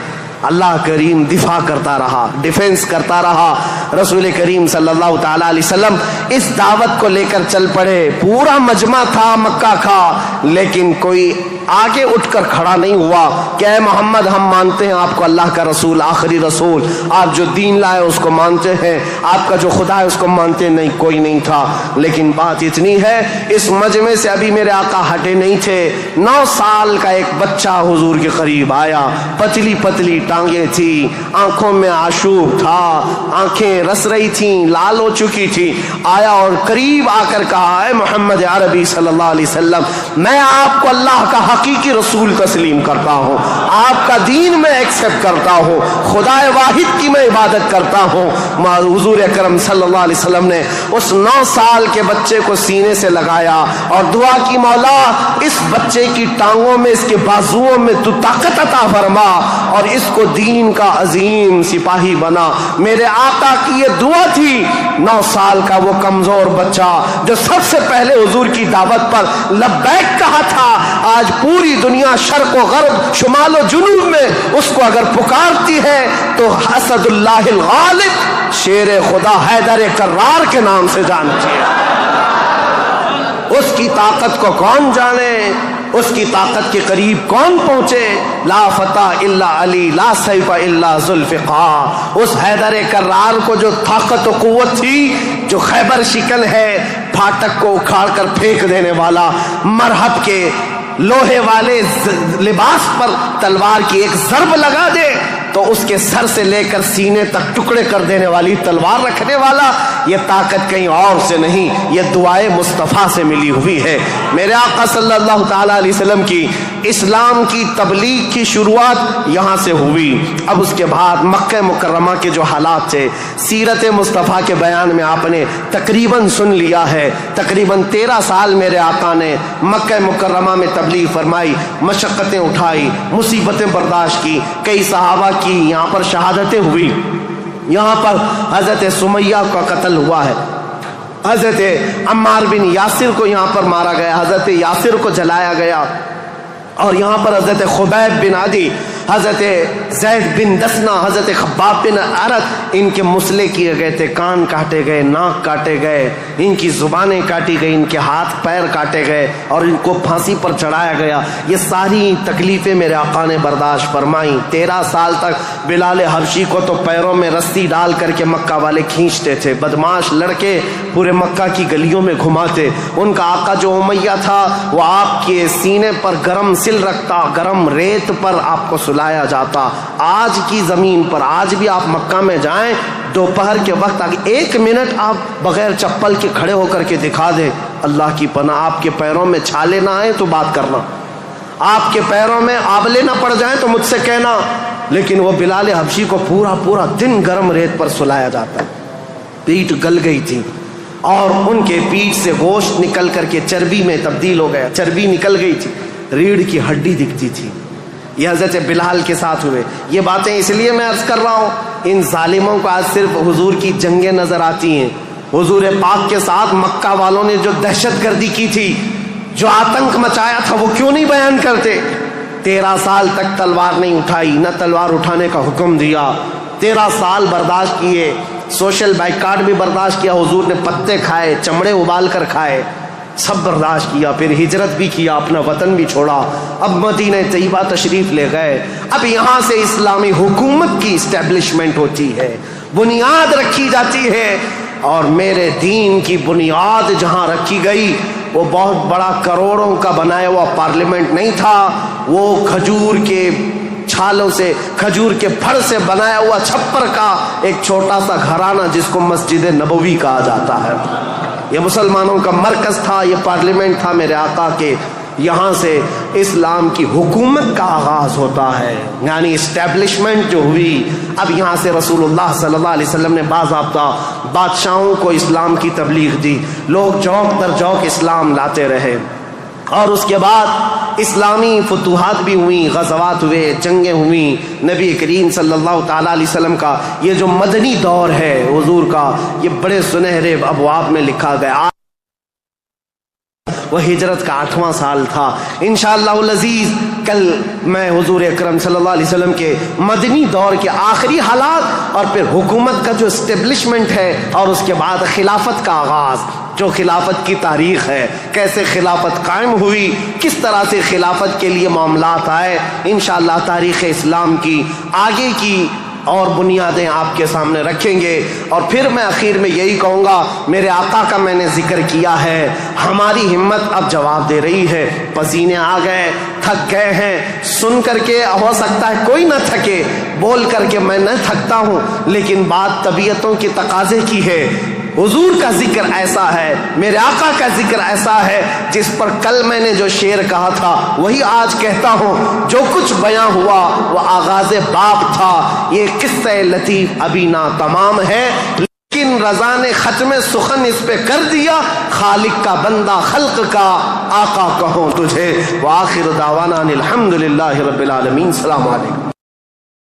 اللہ کریم دفاع کرتا رہا، ڈیفنس کرتا رہا۔ رسول کریم صلی اللہ تعالیٰ علیہ وسلم اس دعوت کو لے کر چل پڑے، پورا مجمع تھا مکہ کا، لیکن کوئی آگے اٹھ کر کھڑا نہیں ہوا کہ اے محمد ہم مانتے ہیں آپ کو اللہ کا رسول، آخری رسول، آپ جو دین لائے اس کو مانتے ہیں، آپ کا جو خدا ہے اس کو مانتے ہیں۔ نہیں، کوئی نہیں تھا۔ لیکن بات اتنی ہے، اس مجمع سے ابھی میرے آقا ہٹے نہیں تھے۔ 9 سال کا ایک بچہ حضور کے قریب آیا، پتلی پتلی ٹانگیں تھی، آنکھوں میں آشوب تھا، آنکھیں رس رہی تھیں، لال ہو چکی تھی، آیا اور قریب آ کر کہا اے محمد عربی صلی اللہ علیہ وسلم، میں آپ کو اللہ کا حقیقی رسول تسلیم کرتا ہوں، آپ کا دین میں ایکسپٹ کرتا ہوں، خدا واحد کی میں عبادت کرتا ہوں۔ حضور اکرم صلی اللہ علیہ وسلم نے اس 9 سال کے بچے کو سینے سے لگایا اور دعا کی، مولا اس بچے کی ٹانگوں میں، اس کے بازوؤں میں تو طاقت عطا فرما اور اس کو دین کا عظیم سپاہی بنا۔ میرے آقا کی یہ دعا تھی۔ 9 سال کا وہ کمزور بچہ جو سب سے پہلے حضور کی دعوت پر لبیک کہا تھا، آج پوری دنیا شرق و غرب، شمال و جنوب میں اس کو اگر پکارتی ہے تو اسد اللہ الغالب، شیر خدا حیدر کرار کے نام سے جانتی ہے۔ اس کی طاقت کو کون جانے، اس کی طاقت کے قریب کون پہنچے؟ لا فتح الا علی، لا سیف الا ذوالفقار۔ اس حیدر کرار کو جو طاقت و قوت تھی، جو خیبر شکن ہے، پھاٹک کو اکھاڑ کر پھینک دینے والا، مرحب کے لوہے والے لباس پر تلوار کی ایک ضرب لگا دے تو اس کے سر سے لے کر سینے تک ٹکڑے کر دینے والی تلوار رکھنے والا، یہ طاقت کہیں اور سے نہیں، یہ دعائے مصطفیٰ سے ملی ہوئی ہے۔ میرے آقا صلی اللہ تعالیٰ علیہ وسلم کی اسلام کی تبلیغ کی شروعات یہاں سے ہوئی۔ اب اس کے بعد مکہ مکرمہ کے جو حالات تھے، سیرت مصطفیٰ کے بیان میں آپ نے تقریباً سن لیا ہے۔ تقریباً 13 سال میرے آقا نے مکہ مکرمہ میں تبلیغ فرمائی، مشقتیں اٹھائی، مصیبتیں برداشت کی، کئی صحابہ کی یہاں پر شہادتیں ہوئی۔ یہاں پر حضرت سمیہ کا قتل ہوا ہے، حضرت عمار بن یاسر کو یہاں پر مارا گیا، حضرت یاسر کو جلایا گیا، اور یہاں پر حضرت خبیب بن عدی، حضرت زید بن دسنا، حضرت خباب بن ارت، ان کے مسلے کیے گئے تھے، کان کاٹے گئے، ناک کاٹے گئے، ان کی زبانیں کاٹی گئی، ان کے ہاتھ پیر کاٹے گئے اور ان کو پھانسی پر چڑھایا گیا۔ یہ ساری تکلیفیں میرے آقا نے برداشت فرمائیں۔ 13 سال تک بلال حبشی کو تو پیروں میں رسی ڈال کر کے مکہ والے کھینچتے تھے، بدماش لڑکے پورے مکہ کی گلیوں میں گھماتے۔ ان کا آقا جو امیہ تھا وہ آپ کے سینے پر گرم سل رکھتا، گرم ریت پر آپ کو سلایا جاتا۔ آج کی زمین پر آج بھی آپ مکہ میں جائیں، دوپہر کے وقت 1 منٹ آپ بغیر چپل کے کھڑے ہو کر کے دکھا دیں، اللہ کی پناہ آپ کے پیروں میں چھالے نہ آئیں تو بات کرنا، آپ کے پیروں میں آبلے نہ پڑ جائیں تو مجھ سے کہنا۔ لیکن وہ بلال حبشی کو پورا دن گرم ریت پر سلایا جاتا، پیٹ گل گئی تھی اور ان کے پیٹ سے گوشت نکل کر کے چربی میں تبدیل ہو گیا، چربی نکل گئی تھی، ریڑھ کی ہڈی دکھتی تھی۔ یہ حضرت بلال کے ساتھ ہوئے۔ یہ باتیں اس لیے میں عرض کر رہا ہوں، ان ظالموں کو آج صرف حضور کی جنگیں نظر آتی ہیں۔ حضور پاک کے ساتھ مکہ والوں نے جو دہشت گردی کی تھی، جو آتنک مچایا تھا، وہ کیوں نہیں بیان کرتے؟ 13 سال تک تلوار نہیں اٹھائی، نہ تلوار اٹھانے کا حکم دیا، 13 سال برداشت کیے، سوشل بائیکاٹ بھی برداشت کیا، حضور نے پتے کھائے، چمڑے ابال کر کھائے، سب برداشت کیا، پھر ہجرت بھی کیا، اپنا وطن بھی چھوڑا، اب مدینہ طیبہ تشریف لے گئے۔ اب یہاں سے اسلامی حکومت کی اسٹیبلشمنٹ ہوتی ہے، بنیاد رکھی جاتی ہے، اور میرے دین کی بنیاد جہاں رکھی گئی وہ بہت بڑا کروڑوں کا بنایا ہوا پارلیمنٹ نہیں تھا، وہ کھجور کے چھالوں سے، کھجور کے پھڑ سے بنایا ہوا چھپر کا ایک چھوٹا سا گھرانہ جس کو مسجد نبوی کہا جاتا ہے، یہ مسلمانوں کا مرکز تھا، یہ پارلیمنٹ تھا میرے آقا کے۔ یہاں سے اسلام کی حکومت کا آغاز ہوتا ہے، یعنی اسٹیبلشمنٹ جو ہوئی۔ اب یہاں سے رسول اللہ صلی اللہ علیہ وسلم نے باضابطہ بادشاہوں کو اسلام کی تبلیغ دی، لوگ جوک در جوک اسلام لاتے رہے، اور اس کے بعد اسلامی فتوحات بھی ہوئیں، غزوات ہوئے، جنگیں ہوئیں۔ نبی کریم صلی اللہ تعالیٰ علیہ وسلم کا یہ جو مدنی دور ہے حضور کا، یہ بڑے سنہرے ابواب میں لکھا گیا۔ وہ ہجرت کا 8واں سال تھا۔ انشاءاللہ العزیز کل میں حضور اکرم صلی اللہ علیہ وسلم کے مدنی دور کے آخری حالات اور پھر حکومت کا جو اسٹیبلشمنٹ ہے اور اس کے بعد خلافت کا آغاز، جو خلافت کی تاریخ ہے، کیسے خلافت قائم ہوئی، کس طرح سے خلافت کے لیے معاملات آئے، انشاءاللہ تاریخ اسلام کی آگے کی اور بنیادیں آپ کے سامنے رکھیں گے۔ اور پھر میں آخر میں یہی کہوں گا، میرے آقا کا میں نے ذکر کیا ہے، ہماری ہمت اب جواب دے رہی ہے، پسینے آ گئے، تھک گئے ہیں، سن کر کے ہو سکتا ہے کوئی نہ تھکے، بول کر کے میں نہ تھکتا ہوں، لیکن بات طبیعتوں کے تقاضے کی ہے۔ حضور کا ذکر ایسا ہے، میرے آقا کا ذکر ایسا ہے، جس پر کل میں نے جو شعر کہا تھا وہی آج کہتا ہوں، جو کچھ بیاں ہوا وہ آغاز باب تھا، یہ قصہ لطیف ابھی نا تمام ہے، لیکن رضا نے ختم سخن اس پہ کر دیا، خالق کا بندہ خلق کا آقا کہوں تجھے۔ وآخر دعوانا الحمدللہ رب العالمین۔ السلام علیکم۔